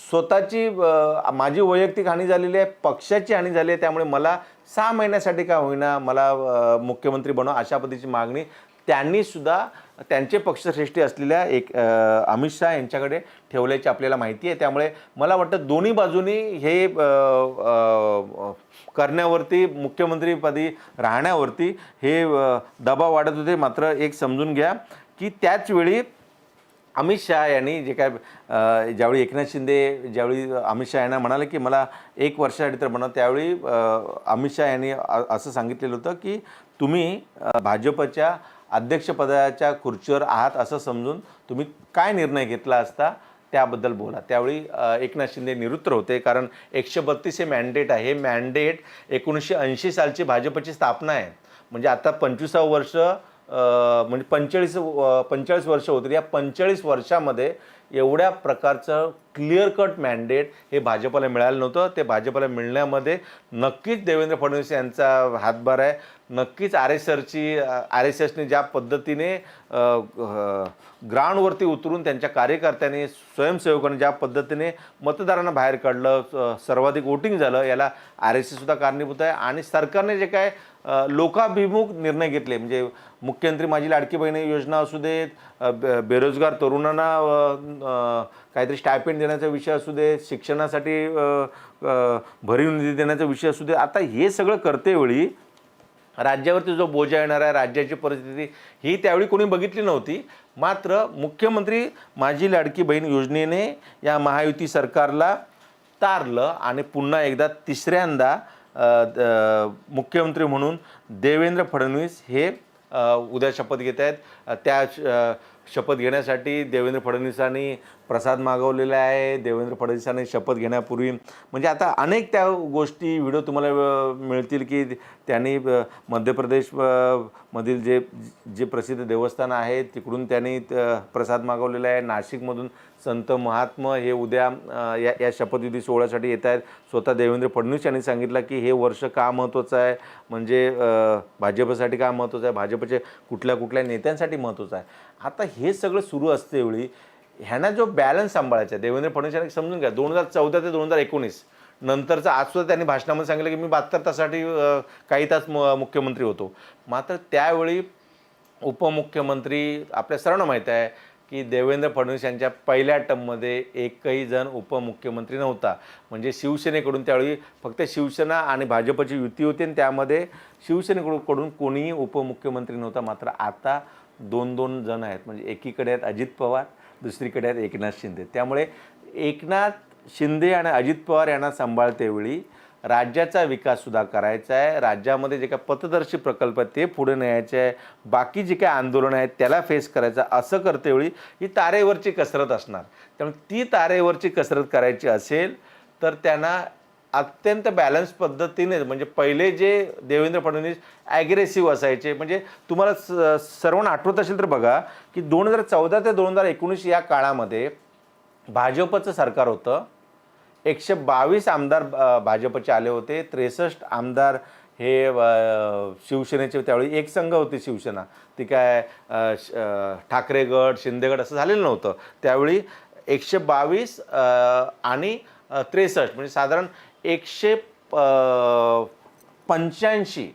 स्वतःची, माझी वैयक्तिक हानी झालेली आहे, पक्षाची हानी झाली आहे, त्यामुळे मला 6 महिन्यासाठी का होईना मला मुख्यमंत्री बनवा, अशा पद्धतीची मागणी त्यांनी सुद्धा त्यांचे पक्षश्रेष्ठी असलेल्या अमित शहा यांच्याकडे ठेवल्याची आपल्याला माहिती आहे. त्यामुळे मला वाटतं दोन्ही बाजूनी हे करण्यावरती, मुख्यमंत्रीपदी राहण्यावरती हे दबाव वाढत होते. मात्र एक समजून घ्या की त्याच वेळी अमित शहा यांनी जे काय, ज्यावेळी एकनाथ शिंदे ज्यावेळी अमित शहा यांना म्हणाले की मला 1 वर्षासाठी तर बनवा, त्यावेळी अमित शहा यांनी असं सांगितलेलं होतं की तुम्ही भाजपच्या अध्यक्षपदाच्या खुर्चीवर आहात असं समजून तुम्ही काय निर्णय घेतला असता त्याबद्दल बोला. त्यावेळी एकनाथ शिंदे निरुत्तर होते, कारण 132 हे मॅन्डेट आहे. हे मॅन्डेट 1980 सालची भाजपची स्थापना आहे. म्हणजे आता 25वं वर्ष, म्हणजे 45 वर्ष होतील. या 45 वर्षामध्ये एवढ्या प्रकारचं क्लिअर कट मॅन्डेट हे भाजपला मिळालं नव्हतं. ते भाजपला मिळण्यामध्ये नक्कीच देवेंद्र फडणवीस यांचा हातभार आहे. नक्कीच आर एस एसने ज्या पद्धतीने ग्राउंडवरती उतरून त्यांच्या कार्यकर्त्यांनी, स्वयंसेवकांनी ज्या पद्धतीने मतदारांना बाहेर काढलं, सर्वाधिक वोटिंग झालं, याला आर एस एससुद्धा कारणीभूत आहे. आणि सरकारने जे काय लोकाभिमुख निर्णय घेतले, म्हणजे मुख्यमंत्री माझी लाडकी बहीण योजना असू देत, बेरोजगार तरुणांना काहीतरी स्टायपेंड देण्याचा विषय असू दे, शिक्षणासाठी भरीव निधी देण्याचा विषय असू दे, आता हे सगळं करतेवेळी राज्यावरती जो बोजा येणार आहे, राज्याची परिस्थिती ही त्यावेळी कोणी बघितली नव्हती. मात्र मुख्यमंत्री माझी लाडकी बहीण योजनेने या महायुती सरकारला तारलं आणि पुन्हा एकदा तिसऱ्यांदा मुख्यमंत्री म्हणून देवेंद्र फडणवीस हे उद्या शपथ घेत आहेत. त्या शपथ घेण्यासाठी देवेंद्र फडणवीसांनी प्रसाद मागवलेला आहे देवेंद्र फडणवीसांनी शपथ घेण्यापूर्वी. म्हणजे आता अनेक त्या गोष्टी व्हिडिओ तुम्हाला मिळतील की त्यांनी मध्य प्रदेश मधील जे जे प्रसिद्ध देवस्थान आहे तिकडून त्यांनी प्रसाद मागवलेला आहे. नाशिकमधून संत महात्मा हे उद्या या शपथविधी सोहळ्यासाठी येत आहेत. स्वतः देवेंद्र फडणवीस यांनी सांगितलं की हे वर्ष का महत्त्वाचं आहे, म्हणजे भाजपसाठी का महत्त्वाचं आहे, भाजपचे कुठल्या कुठल्या नेत्यांसाठी महत्त्वाचं आहे. आता हे सगळं सुरू असतेवेळी ह्यांना जो बॅलन्स सांभाळायचा आहे देवेंद्र फडणवीस यांनी समजून घ्या. 2014 ते 2019 नंतरचा आजसुद्धा त्यांनी भाषणामध्ये सांगितलं की मी 72 तासासाठी काही तास मुख्यमंत्री होतो. मात्र त्यावेळी उपमुख्यमंत्री आपल्या सर्वांना माहीत आहे की देवेंद्र फडणवीस यांच्या पहिल्या टर्ममध्ये एकही जण उपमुख्यमंत्री नव्हता. म्हणजे शिवसेनेकडून त्यावेळी फक्त शिवसेना आणि भाजपची युती होती आणि त्यामध्ये शिवसेनेकडून कोणीही उपमुख्यमंत्री नव्हता. मात्र आता 2-2 जण आहेत. म्हणजे एकीकडे आहेत अजित पवार, दुसरीकडे आहेत एकनाथ शिंदे. त्यामुळे एकनाथ शिंदे आणि अजित पवार यांना सांभाळतेवेळी राज्याचा विकाससुद्धा करायचा आहे. राज्यामध्ये जे काही पथदर्शी प्रकल्प आहेत ते पुढे न्यायचे आहे. बाकी जी काही आंदोलनं आहेत त्याला फेस करायचं. असं करतेवेळी ही तारेवरची कसरत असणार. त्यामुळे ती तारेवरची कसरत करायची असेल तर त्यांना अत्यंत बॅलन्स पद्धतीने, म्हणजे पहिले जे देवेंद्र फडणवीस ॲग्रेसिव्ह असायचे, म्हणजे तुम्हाला सर्वांना आठवत असेल तर बघा की 2014 ते 2019 या काळामध्ये भाजपचं सरकार होतं. 122 आमदार भाजपचे आले होते, 63 आमदार हे शिवसेनेचे. त्यावेळी एक संघ होती शिवसेना, ती काय ठाकरे गट शिंदे गट असं झालेलं नव्हतं. त्यावेळी 122 आणि 63 म्हणजे साधारण 185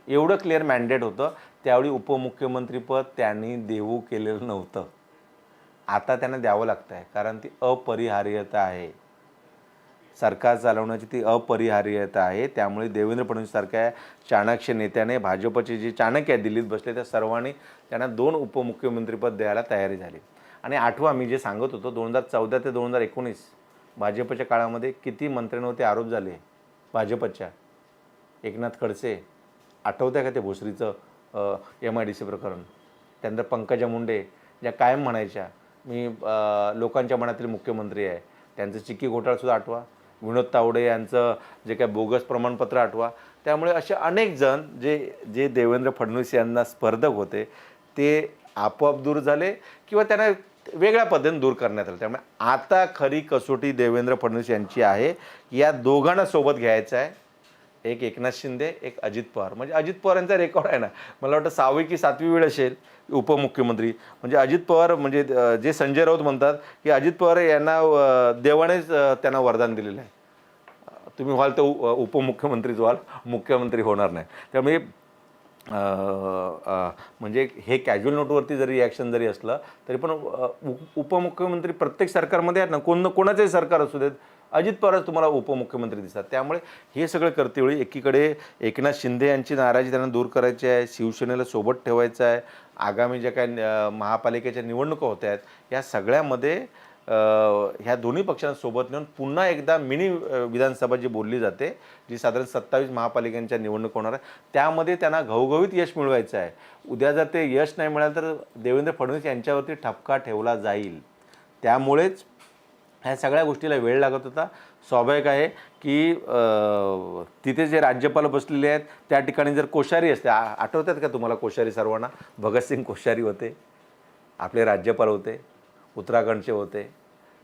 एवढं क्लिअर मॅन्डेट होतं. त्यावेळी उपमुख्यमंत्रीपद त्यांनी देऊ केलेलं नव्हतं. आता त्यांना द्यावं लागतं आहे, कारण ती अपरिहार्यता आहे. सरकार चालवण्याची ती अपरिहार्यता आहे. त्यामुळे देवेंद्र फडणवीससारख्या चाणक्य नेत्याने, भाजपचे जे चाणक्य आहे दिल्लीत बसले, त्या सर्वांनी त्यांना 2 उपमुख्यमंत्रीपद द्यायला तयारी झाली. आणि आठवा मी जे सांगत होतो 2014 ते 2019 भाजपच्या काळामध्ये किती मंत्र्यांवरती आरोप झाले भाजपच्या. एकनाथ खडसे, आठवतं का ते भोसरीचं MIDC प्रकरण. त्यानंतर पंकजा मुंडे, ज्या कायम म्हणायच्या मी लोकांच्या मनातील मुख्यमंत्री आहे, त्यांचं चिक्की घोटाळासुद्धा आठवा. विनोद तावडे यांचं जे काय बोगस प्रमाणपत्र आठवा. त्यामुळे असे अनेक जण जे देवेंद्र फडणवीस यांना स्पर्धक होते ते आपोआप दूर झाले किंवा त्यांना वेगळ्या पद्धतीने दूर करण्यात आलं. त्यामुळे आता खरी कसोटी देवेंद्र फडणवीस यांची आहे. या दोघांना सोबत घ्यायचं आहे. एक एकनाथ शिंदे, एक अजित पवार. म्हणजे अजित पवार यांचा रेकॉर्ड आहे ना, मला वाटतं 6वी की 7वी वेळ असेल उपमुख्यमंत्री. म्हणजे अजित पवार, म्हणजे जे संजय राऊत म्हणतात की अजित पवार यांना देवानेच त्यांना वरदान दिलेलं आहे, तुम्ही व्हाल तर उपमुख्यमंत्रीच व्हाल, मुख्यमंत्री होणार नाही. त्यामुळे म्हणजे हे कॅज्युअल नोटवरती जरी रिॲक्शन जरी असलं तरी पण उपमुख्यमंत्री प्रत्येक सरकारमध्ये आहेत ना, कोणाचंही सरकार असू देत, अजित पवार तुम्हाला उपमुख्यमंत्री दिसतात. त्यामुळे हे सगळं करतेवेळी एकीकडे एकनाथ शिंदे यांची नाराजी त्यांना दूर करायची आहे, शिवसेनेला सोबत ठेवायचं आहे. आगामी ज्या काही महापालिकेच्या निवडणुका होत आहेत या सगळ्यामध्ये ह्या दोन्ही पक्षांना सोबत नेऊन पुन्हा एकदा मिनी विधानसभा जी बोलली जाते, जी साधारण 27 महापालिकांच्या निवडणूक होणार आहे, त्यामध्ये त्यांना घवघवीत यश मिळवायचं आहे. उद्या जर ते यश नाही मिळालं तर देवेंद्र फडणवीस यांच्यावरती ठपका ठेवला जाईल. त्यामुळेच ह्या सगळ्या गोष्टीला वेळ लागत होता. स्वाभाविक आहे की तिथे जे राज्यपाल बसलेले आहेत त्या ठिकाणी जर कोश्यारी असते, आठवतात का तुम्हाला कोश्यारी सर्वांना? भगतसिंग कोश्यारी होते, आपले राज्यपाल होते, उत्तराखंडचे होते.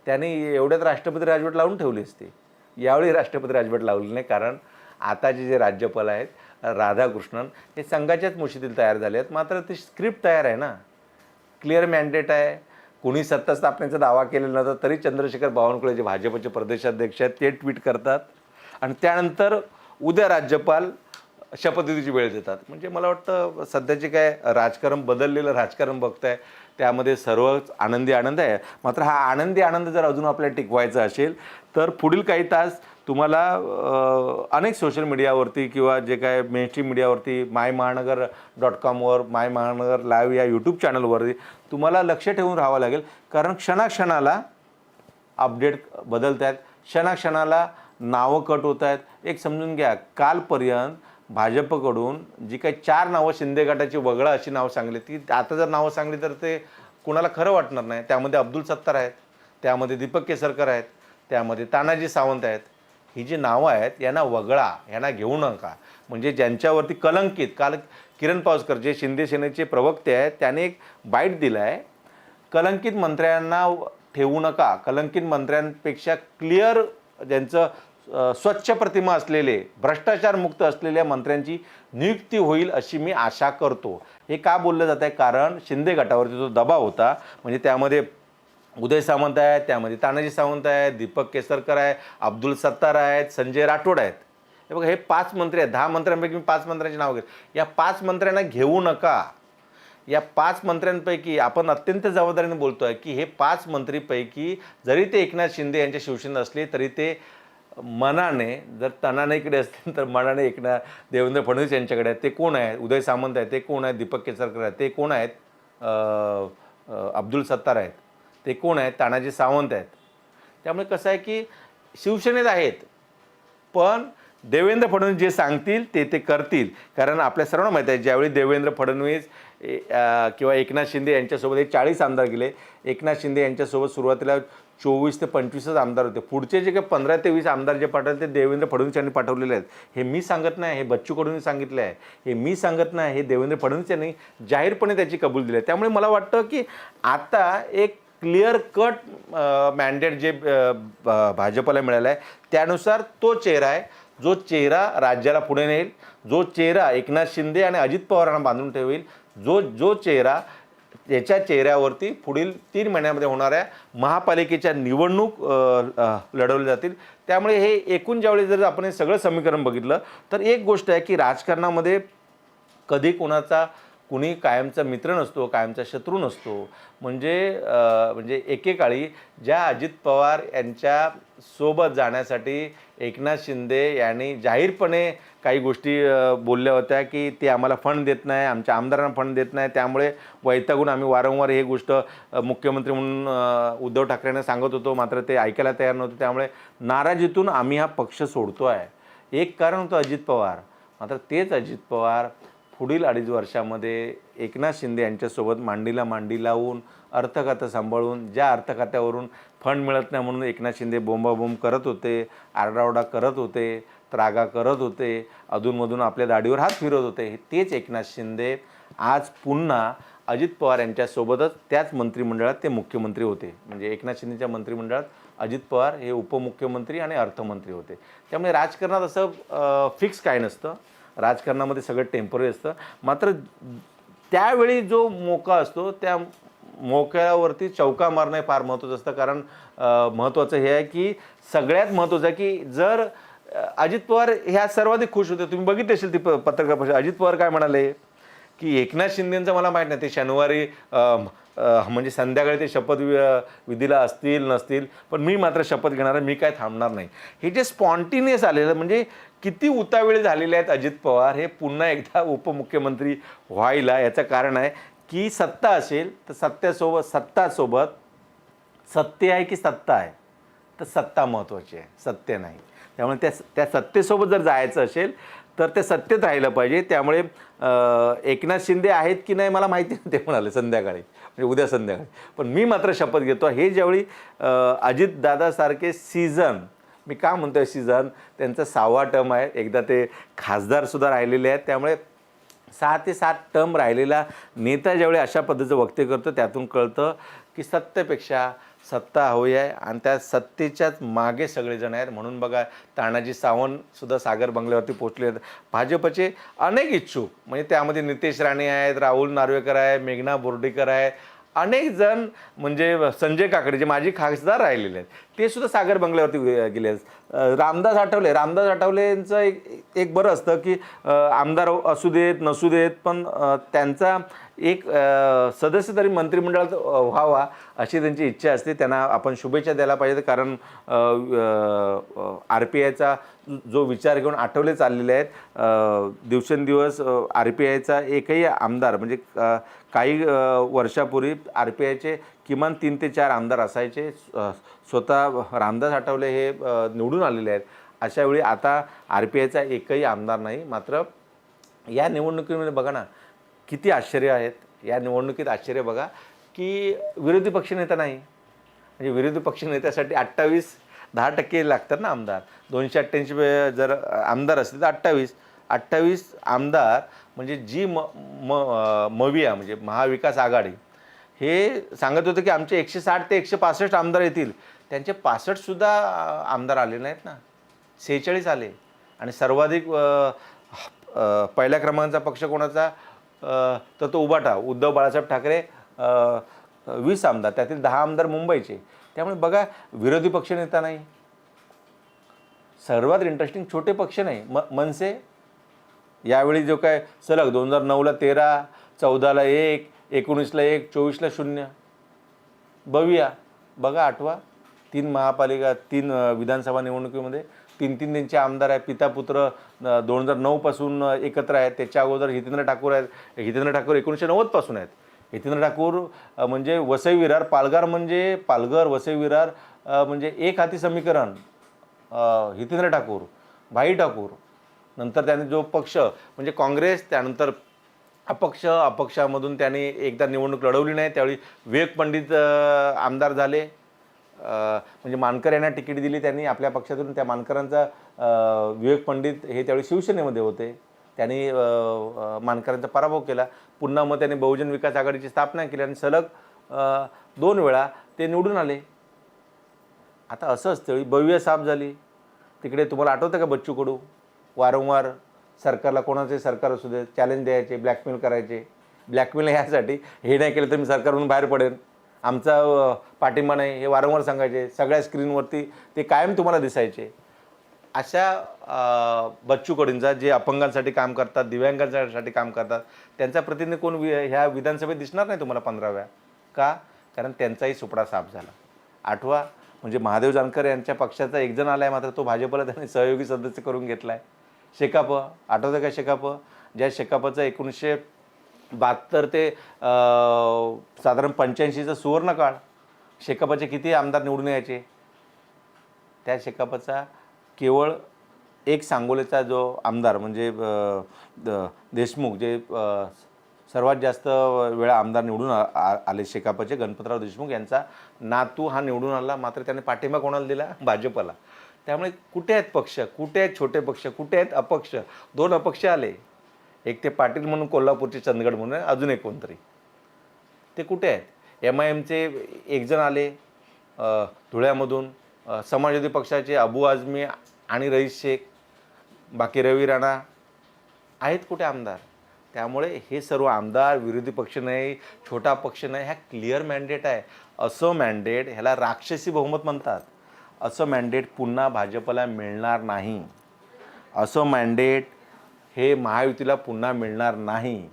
त्यांनी एवढ्यात राष्ट्रपती राजवट लावून ठेवली असती. यावेळी राष्ट्रपती राजवट लावली नाही, कारण आताचे जे राज्यपाल आहेत राधाकृष्णन हे संघाच्याच मुशीतील तयार झाले आहेत. मात्र ती स्क्रिप्ट तयार आहे ना, क्लिअर मॅन्डेट आहे. कोणी सत्ता स्थापनेचा दावा केलेला नव्हता तरी चंद्रशेखर बावनकुळे जे भाजपचे प्रदेशाध्यक्ष आहेत ते ट्विट करतात आणि त्यानंतर उद्या राज्यपाल शपथविधीची वेळ देतात. म्हणजे मला वाटतं सध्याचे काय राजकारण बदललेलं राजकारण बघताय त्यामध्ये सर्वच आनंदी आनंद आहे. मात्र हा आनंदी आनंद जर अजून आपल्याला टिकवायचा असेल तर पुढील काही तास तुम्हाला अनेक सोशल मीडियावरती किंवा जे काय मेनस्ट्रीम मीडियावरती MyMahanagar.com MyMahanagar लाईव्ह या यूट्यूब चॅनलवरती तुम्हाला लक्ष ठेवून राहावं लागेल, कारण क्षणाक्षणाला अपडेट बदलत आहेत, क्षणाक्षणाला नावं कट होत आहेत. एक समजून घ्या, कालपर्यंत भाजपकडून जी काही 4 नावं शिंदे गटाची वगळा अशी नावं सांगली ती आता जर नावं सांगली तर ते कुणाला खरं वाटणार नाही. त्यामध्ये अब्दुल सत्तार आहेत, त्यामध्ये दीपक केसरकर आहेत, त्यामध्ये तानाजी सावंत आहेत. ही जी नावं आहेत यांना वगळा, यांना घेऊ नका. म्हणजे ज्यांच्यावरती कलंकित, काल किरण पावसकर जे शिंदे सेनेचे प्रवक्ते आहेत त्याने एक बाईट दिला आहे, कलंकित मंत्र्यांना ठेवू नका. कलंकित मंत्र्यांपेक्षा क्लिअर ज्यांचं स्वच्छ प्रतिमा असलेले, भ्रष्टाचारमुक्त असलेल्या मंत्र्यांची नियुक्ती होईल अशी मी आशा करतो. हे का बोललं जात आहे? कारण शिंदे गटावरती जो दबाव होता, म्हणजे त्यामध्ये उदय सामंत आहेत, त्यामध्ये तानाजी सावंत आहेत, दीपक केसरकर आहे, अब्दुल सत्तार आहेत, संजय राठोड आहेत. हे बघा, हे 5 मंत्री आहेत. 10 मंत्र्यांपैकी मी 5 मंत्र्यांची नाव घेत. या 5 मंत्र्यांना घेऊ नका. या 5 मंत्र्यांपैकी आपण अत्यंत जबाबदारीने बोलतोय की हे 5 मंत्रीपैकी जरी ते एकनाथ शिंदे यांच्या शिवसेनेत असले तरी ते मनाने, जर तनाने इकडे असतील तर मनाने देवेंद्र फडणवीस यांच्याकडे आहेत. ते कोण आहेत? उदय सामंत आहेत. ते कोण आहेत? दीपक केसरकर आहेत. ते कोण आहेत? अब्दुल सत्तार आहेत. ते कोण आहेत? तानाजी सावंत आहेत. त्यामुळे कसं आहे की शिवसेनेत आहेत, पण देवेंद्र फडणवीस जे सांगतील ते करतील. कारण आपल्या सर्वांना माहीत आहे, ज्यावेळी देवेंद्र फडणवीस किंवा एकनाथ शिंदे यांच्यासोबत 40 आमदार गेले. एकनाथ शिंदे यांच्यासोबत सुरुवातीला 24 ते 25च आमदार होते. पुढचे जे काही 15 ते 20 आमदार जे पाठवले ते देवेंद्र फडणवीस यांनी पाठवलेले आहेत. हे मी सांगत नाही, हे बच्चू कडूंनी सांगितले आहे. हे मी सांगत नाही, हे देवेंद्र फडणवीस यांनी जाहीरपणे त्याची कबूल दिली आहे. त्यामुळे मला वाटतं की आता एक क्लिअर कट मॅन्डेट जे भाजपला मिळालं आहे त्यानुसार तो चेहरा आहे जो चेहरा राज्याला पुढे नेईल, जो चेहरा एकनाथ शिंदे आणि अजित पवारांना बांधून ठेवेल, जो चेहरा याच्या चेहऱ्यावरती पुढील 3 महिन्यामध्ये होणाऱ्या महापालिकेच्या निवडणूक लढवल्या जातील. त्यामुळे हे एकूण ज्यावेळी जर आपण हे सगळं समीकरण बघितलं तर एक गोष्ट आहे की राजकारणामध्ये कधी कुणी कायमचा मित्र नसतो, कायमचा शत्रू नसतो. म्हणजे एकेकाळी ज्या अजित पवार यांच्या सोबत जाण्यासाठी एकनाथ शिंदे यांनी जाहीरपणे काही गोष्टी बोलल्या होत्या की ते आम्हाला फंड देत नाही, आमच्या आमदारांना फंड देत नाही, त्यामुळे वैतागून आम्ही वारंवार हे गोष्ट मुख्यमंत्री म्हणून उद्धव ठाकरेंना सांगत होतो, मात्र ते ऐकायला तयार नव्हते. त्यामुळे नाराजीतून आम्ही हा पक्ष सोडतो आहे. एक कारण होतं अजित पवार. मात्र तेच अजित पवार पुढील 2.5 वर्षामध्ये एकनाथ शिंदे यांच्यासोबत मांडीला मांडी लावून अर्थखातं सांभाळून, ज्या अर्थखात्यावरून फंड मिळत नाही म्हणून एकनाथ शिंदे बोंबाबोंब करत होते, आरडाओरडा करत होते, त्रागा करत होते, अधूनमधून आपल्या दाढीवर हात फिरवत होते, तेच एकनाथ शिंदे आज पुन्हा अजित पवार यांच्यासोबतच त्याच मंत्रिमंडळात ते मुख्यमंत्री होते. म्हणजे एकनाथ शिंदेच्या मंत्रिमंडळात अजित पवार हे उपमुख्यमंत्री आणि अर्थमंत्री होते. त्यामुळे राजकारणात असं फिक्स काय नसतं. राजकारणामध्ये सगळं टेम्पररी असतं. मात्र त्यावेळी जो मोका असतो त्या मोक्यावरती चौका मारणं फार महत्त्वाचं असतं. कारण महत्त्वाचं हे आहे की सगळ्यात महत्त्वाचं आहे की जर अजित पवार ह्या सर्वाधिक खुश होते. तुम्ही बघितले असेल ती पत्रकार परिषद. अजित पवार काय म्हणाले की एकनाथ शिंदेंचं मला माहीत नाही, ते शनिवारी म्हणजे संध्याकाळी ते शपथविधीला असतील नसतील, पण मी मात्र शपथ घेणार आहे, मी काय थांबणार नाही. हे जे स्पॉन्टिनियस आलेलं, म्हणजे किती उतावेळे झालेले आहेत अजित पवार हे पुन्हा एकदा उपमुख्यमंत्री व्हायला. याचं कारण आहे की सत्ता असेल तर सत्तासोबत सत्य आहे की सत्ता आहे, तर सत्ता महत्त्वाची आहे, सत्य नाही. त्यामुळे त्या सत्तेसोबत जर जायचं असेल तर ते सत्तेत राहिलं पाहिजे. त्यामुळे एकनाथ शिंदे आहेत की नाही मला माहिती नाही, ते म्हणाले संध्याकाळी, म्हणजे उद्या संध्याकाळी. पण मी मात्र शपथ घेतो. हे ज्यावेळी अजितदादासारखे सीझन, मी का म्हणतो आहे सीझन, त्यांचा 6वा टर्म आहे. एकदा ते खासदारसुद्धा राहिलेले आहेत. त्यामुळे 6 ते 7 टर्म राहिलेला नेता ज्यावेळी अशा पद्धतीचं वक्तव्य करतो त्यातून कळतं की सत्तेपेक्षा सत्ता हवी आहे आणि त्या सत्तेच्याच मागे सगळेजण आहेत. म्हणून बघा तानाजी सावंतसुद्धा सागर बंगल्यावरती पोचले आहेत. भाजपचे अनेक इच्छुक, म्हणजे त्यामध्ये नितेश राणे आहेत, राहुल नार्वेकर आहे, मेघना बोर्डीकर आहे, अनेक जण, म्हणजे संजय काकडे जे माजी खासदार राहिलेले आहेत ते सुद्धा सागर बंगल्यावरती गेले आहेत. रामदास आठवलेंचं एक बरं असतं की आमदार असू देत नसू देत, पण त्यांचा एक सदस्य तरी मंत्रिमंडळात व्हावा अशी त्यांची इच्छा असते. त्यांना आपण शुभेच्छा द्यायला पाहिजे. कारण RPIचा जो विचार घेऊन आठवले चाललेले आहेत. दिवसेंदिवस RPIचा एकही आमदार, म्हणजे काही वर्षापूर्वी RPIचे किमान 3 ते 4 आमदार असायचे. स्वतः रामदास आठवले हे निवडून आलेले आहेत. अशावेळी आता RPIचा एकही आमदार नाही. मात्र या निवडणुकीमध्ये बघा ना किती आश्चर्य आहेत. या निवडणुकीत आश्चर्य बघा की विरोधी पक्षनेता नाही, म्हणजे विरोधी पक्षनेत्यासाठी 10% लागतात ना आमदार. 288 जर आमदार असतील तर 28 आमदार म्हणजे जी मविया म्हणजे महाविकास आघाडी हे सांगत होतं की आमचे 160 ते 165 आमदार येतील. त्यांचे 65 सुद्धा आमदार आले नाहीत ना, 46 आले. आणि सर्वाधिक पहिल्या क्रमांकाचा पक्ष कोणाचा, तर तो उभाटा उद्धव बाळासाहेब ठाकरे, 20 आमदार, त्यातील 10 आमदार मुंबईचे. त्यामुळे बघा, विरोधी पक्षनेता नाही. सर्वात इंटरेस्टिंग छोटे पक्ष नाही. मनसे यावेळी जो काय सलग 2009ला 13, 14ला 1, 19ला 1, 24ला 0. बविया बघा, आठवा 3 महापालिका, 3 विधानसभा निवडणुकीमध्ये 3 त्यांचे आमदार आहेत. पिता पुत्र 2009 पासून एकत्र आहेत. त्याच्या अगोदर हितेंद्र ठाकूर आहेत. हितेंद्र ठाकूर 1990 पासून आहेत. हितेंद्र ठाकूर म्हणजे वसई विरार, पालघर म्हणजे पालघर, वसई विरार म्हणजे एक हाती समीकरण. हितेंद्र ठाकूर, भाई ठाकूर. नंतर त्याने जो पक्ष म्हणजे काँग्रेस, त्यानंतर अपक्षामधून त्याने एकदा निवडणूक लढवली नाही. त्यावेळी विवेक पंडित आमदार झाले. म्हणजे मानकर यांना तिकीट दिली त्यांनी आपल्या पक्षातून. त्या मानकरांचा विवेक पंडित हे त्यावेळी शिवसेनेमध्ये होते. त्यांनी मानकरांचा पराभव केला. पुन्हा मग त्यांनी बहुजन विकास आघाडीची स्थापना केली आणि सलग 2 वेळा ते निवडून आले. आता असं असतं, बविया साफ झाली. तिकडे तुम्हाला आठवतं का बच्चू कडू वारंवार सरकारला, कोणाचे सरकार असू दे, चॅलेंज द्यायचे, ब्लॅकमेल करायचे. ब्लॅकमेल ह्यासाठी, हे नाही केलं तर मी सरकारवरून बाहेर पडेन, आमचा पाठिंबा नाही, हे वारंवार सांगायचे. सगळ्या स्क्रीनवरती ते कायम तुम्हाला दिसायचे. अशा बच्चू कडूंचा जे अपंगांसाठी काम करतात, दिव्यांगांसाठी काम करतात, त्यांचा प्रतिनिधी कोण ह्या विधानसभेत दिसणार नाही तुम्हाला 15व्या. का? कारण त्यांचाही सुपडा साफ झाला. आठवा म्हणजे महादेव जानकर यांच्या पक्षाचा एक जण आला आहे, मात्र तो भाजपला त्यांनी सहयोगी सदस्य करून घेतला आहे. शेकाप, आठवतं का शेकाप? ज्या शेकापचं 1972 ते साधारण 85चा सुवर्णकाळ. शेकापचे किती आमदार निवडून यायचे? त्या शेकापचा केवळ एक सांगोलेचा जो आमदार म्हणजे देशमुख, जे सर्वात जास्त वेळा आमदार निवडून आले शेकापचे, गणपतराव देशमुख यांचा नातू हा निवडून आला. मात्र त्याने पाठिंबा कोणाला दिला? भाजपला. त्यामुळे कुठे आहेत पक्ष, कुठे आहेत छोटे पक्ष, कुठे आहेत अपक्ष? 2 अपक्ष आले. एक ते पाटील म्हणून कोल्हापूरचे, चंदगड म्हणून, अजून एक कोणतरी. ते कुठे आहेत? MIMचे एक जण आले धुळ्यामधून, समाजवादी पक्षाचे अबू आझमी आणि रईस शेख, बाकी रवी राणा आहेत कुठे आमदार? त्यामुळे हे सर्व आमदार विरोधी पक्ष नाही, छोटा पक्ष नाही, ह्या क्लिअर मॅन्डेट आहे. असं मॅन्डेट, ह्याला राक्षसी बहुमत म्हणतात. असं मॅन्डेट पुन्हा भाजपला मिळणार नाही. असं मॅन्डेट हे महायुतीला पुन्हा मिळणार नाही.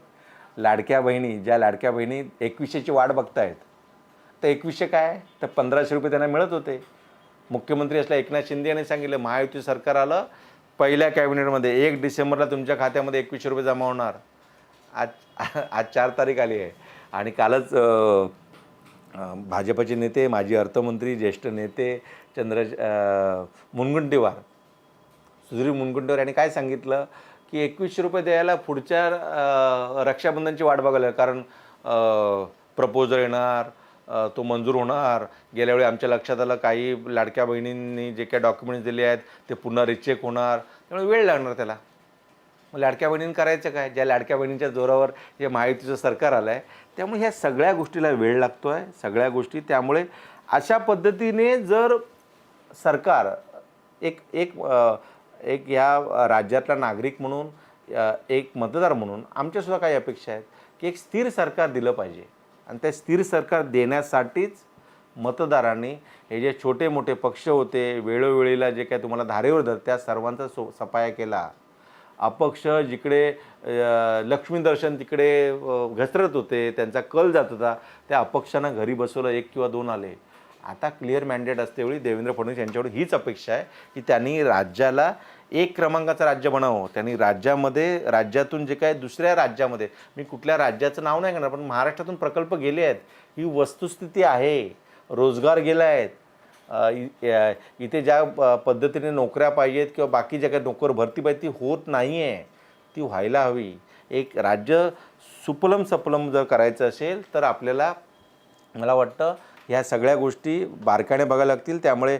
लाडक्या बहिणी, ज्या लाडक्या बहिणी 2100ची वाट बघतायत, तर 2100 काय, तर 1500 रुपये त्यांना मिळत होते. मुख्यमंत्री असल्या एकनाथ शिंदे यांनी सांगितलं, महायुती सरकार आलं पहिल्या कॅबिनेटमध्ये 1 डिसेंबरला तुमच्या खात्यामध्ये 2100 रुपये जमा होणार. आज 4 तारीख आली आहे आणि कालच भाजपचे नेते, माजी अर्थमंत्री, ज्येष्ठ नेते मुनगंटीवार, सुधीर मुनगंटीवार यांनी काय सांगितलं की 2100 रुपये द्यायला पुढच्या रक्षाबंधनची वाट बघायला, कारण प्रपोजल येणार, तो मंजूर होणार. गेल्या वेळी आमच्या लक्षात आलं काही लाडक्या बहिणींनी जे काही डॉक्युमेंट्स दिले आहेत ते पुन्हा रिचेक होणार, त्यामुळे वेळ लागणार त्याला. मग लाडक्या बहिणींनी करायचं काय, ज्या लाडक्या बहिणींच्या जोरावर हे महायुतीचं सरकार आलं आहे? त्यामुळे ह्या सगळ्या गोष्टीला वेळ लागतो आहे, सगळ्या गोष्टी. त्यामुळे अशा पद्धतीने जर सरकार एक एक एक ह्या राज्यातला नागरिक म्हणून, एक मतदार म्हणून आमच्यासुद्धा काही अपेक्षा आहेत की एक स्थिर सरकार दिलं पाहिजे. आणि त्या स्थिर सरकार देण्यासाठीच मतदारांनी हे जे छोटे मोठे पक्ष होते, वेळोवेळीला जे काय तुम्हाला धारेवर धर, त्या सर्वांचा सफाया केला. अपक्ष जिकडे लक्ष्मी दर्शन तिकडे घसरत होते, त्यांचा कल जात होता, त्या अपक्षांना घरी बसवलं, 1 किंवा 2 आले. आता क्लिअर मॅन्डेट असतेवेळी देवेंद्र फडणवीस यांच्याकडे हीच अपेक्षा आहे की त्यांनी राज्याला 1 क्रमांकाचं राज्य बनावं. त्यांनी राज्यातून जे काय दुसऱ्या राज्यामध्ये, मी कुठल्या राज्याचं नाव नाही घेणार, पण महाराष्ट्रातून प्रकल्प गेले आहेत, ही वस्तुस्थिती आहे. रोजगार गेला आहेत. इथे ज्या पद्धतीने नोकऱ्या पाहिजेत किंवा बाकी ज्या काही नोकर भरती पाहिजे ती होत नाही आहे, ती व्हायला हवी. एक राज्य सुपलम सपलम जर करायचं असेल तर आपल्याला, मला वाटतं ह्या सगळ्या गोष्टी बारकाईने बघायला लागतील. त्यामुळे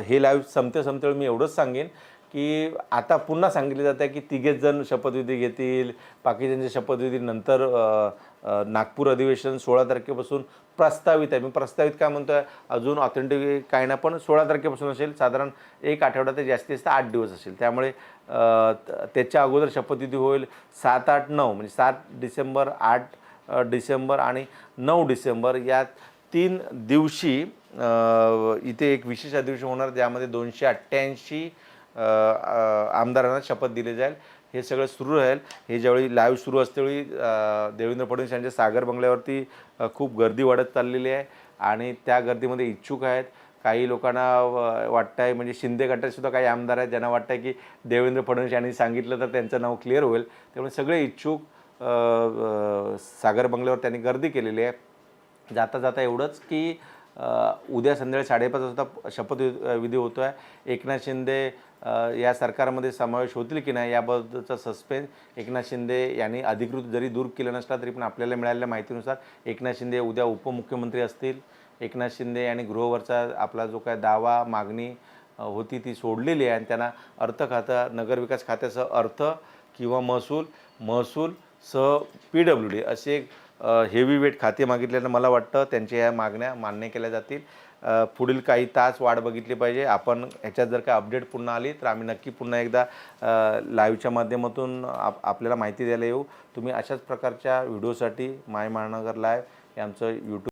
हे लाईव्ह संपते मी एवढंच सांगेन की आता पुन्हा सांगितलं जातं आहे की तिघेच जण शपथविधी घेतील, बाकीच्यांचे शपथविधी नंतर नागपूर अधिवेशन 16 तारखेपासून प्रस्तावित आहे. मी प्रस्तावित काय म्हणतो आहे, अजून ऑथेंटिक काय ना, पण 16 तारखेपासून असेल, साधारण एक आठवडा ते जास्तीत जास्त 8 दिवस असेल. त्यामुळे त्याच्या अगोदर शपथविधी होईल 7, 8, 9 म्हणजे 7 डिसेंबर, 8 डिसेंबर आणि 9 डिसेंबर या 3 दिवशी इथे एक विशेष अधिवेशन होणार, ज्यामध्ये 288 आमदारांना शपथ दिली जाईल. हे सगळं सुरू राहील. हे ज्यावेळी लाईव्ह सुरू असतेवेळी देवेंद्र फडणवीस यांच्या सागर बंगल्यावरती खूप गर्दी वाढत चाललेली आहे आणि त्या गर्दीमध्ये इच्छुक आहेत. काही लोकांना वाटतं आहे, म्हणजे शिंदे गटातसुद्धा काही आमदार आहेत ज्यांना वाटतं आहे की देवेंद्र फडणवीस यांनी सांगितलं तर त्यांचं नाव क्लिअर होईल. त्यामुळे सगळे इच्छुक सागर बंगल्यावर त्यांनी गर्दी केलेली आहे. जाता जाता एवढंच की उद्या संध्याकाळी 5:30 वाजता शपथविधी होतो आहे. एकनाथ शिंदे या सरकारमध्ये समावेश होतील की नाही याबद्दलचा सस्पेन्स एकनाथ शिंदे यांनी अधिकृत जरी दूर केलं नसला तरी पण आपल्याला मिळालेल्या माहितीनुसार एकनाथ शिंदे उद्या उपमुख्यमंत्री असतील. एकनाथ शिंदे यांनी गृहवरचा आपला जो काय दावा मागणी होती ती सोडलेली आहे आणि त्यांना अर्थ खातं, नगरविकास खात्यासह अर्थ किंवा महसूल सह PWD असे एक हेवी वेट खाते मागितल्यानं मला वाटतं त्यांच्या ह्या मागण्या मान्य केल्या जातील. पुढील काही तास वाट बघितली पाहिजे. आपण ह्याच्यात जर का अपडेट पुन्हा आली तर आम्ही नक्की पुन्हा एकदा लाईव्हच्या माध्यमातून आपल्याला माहिती द्यायला येऊ. तुम्ही अशाच प्रकारच्या व्हिडिओसाठी माय महानगर लाईव्ह हे आमचं यूट्यूब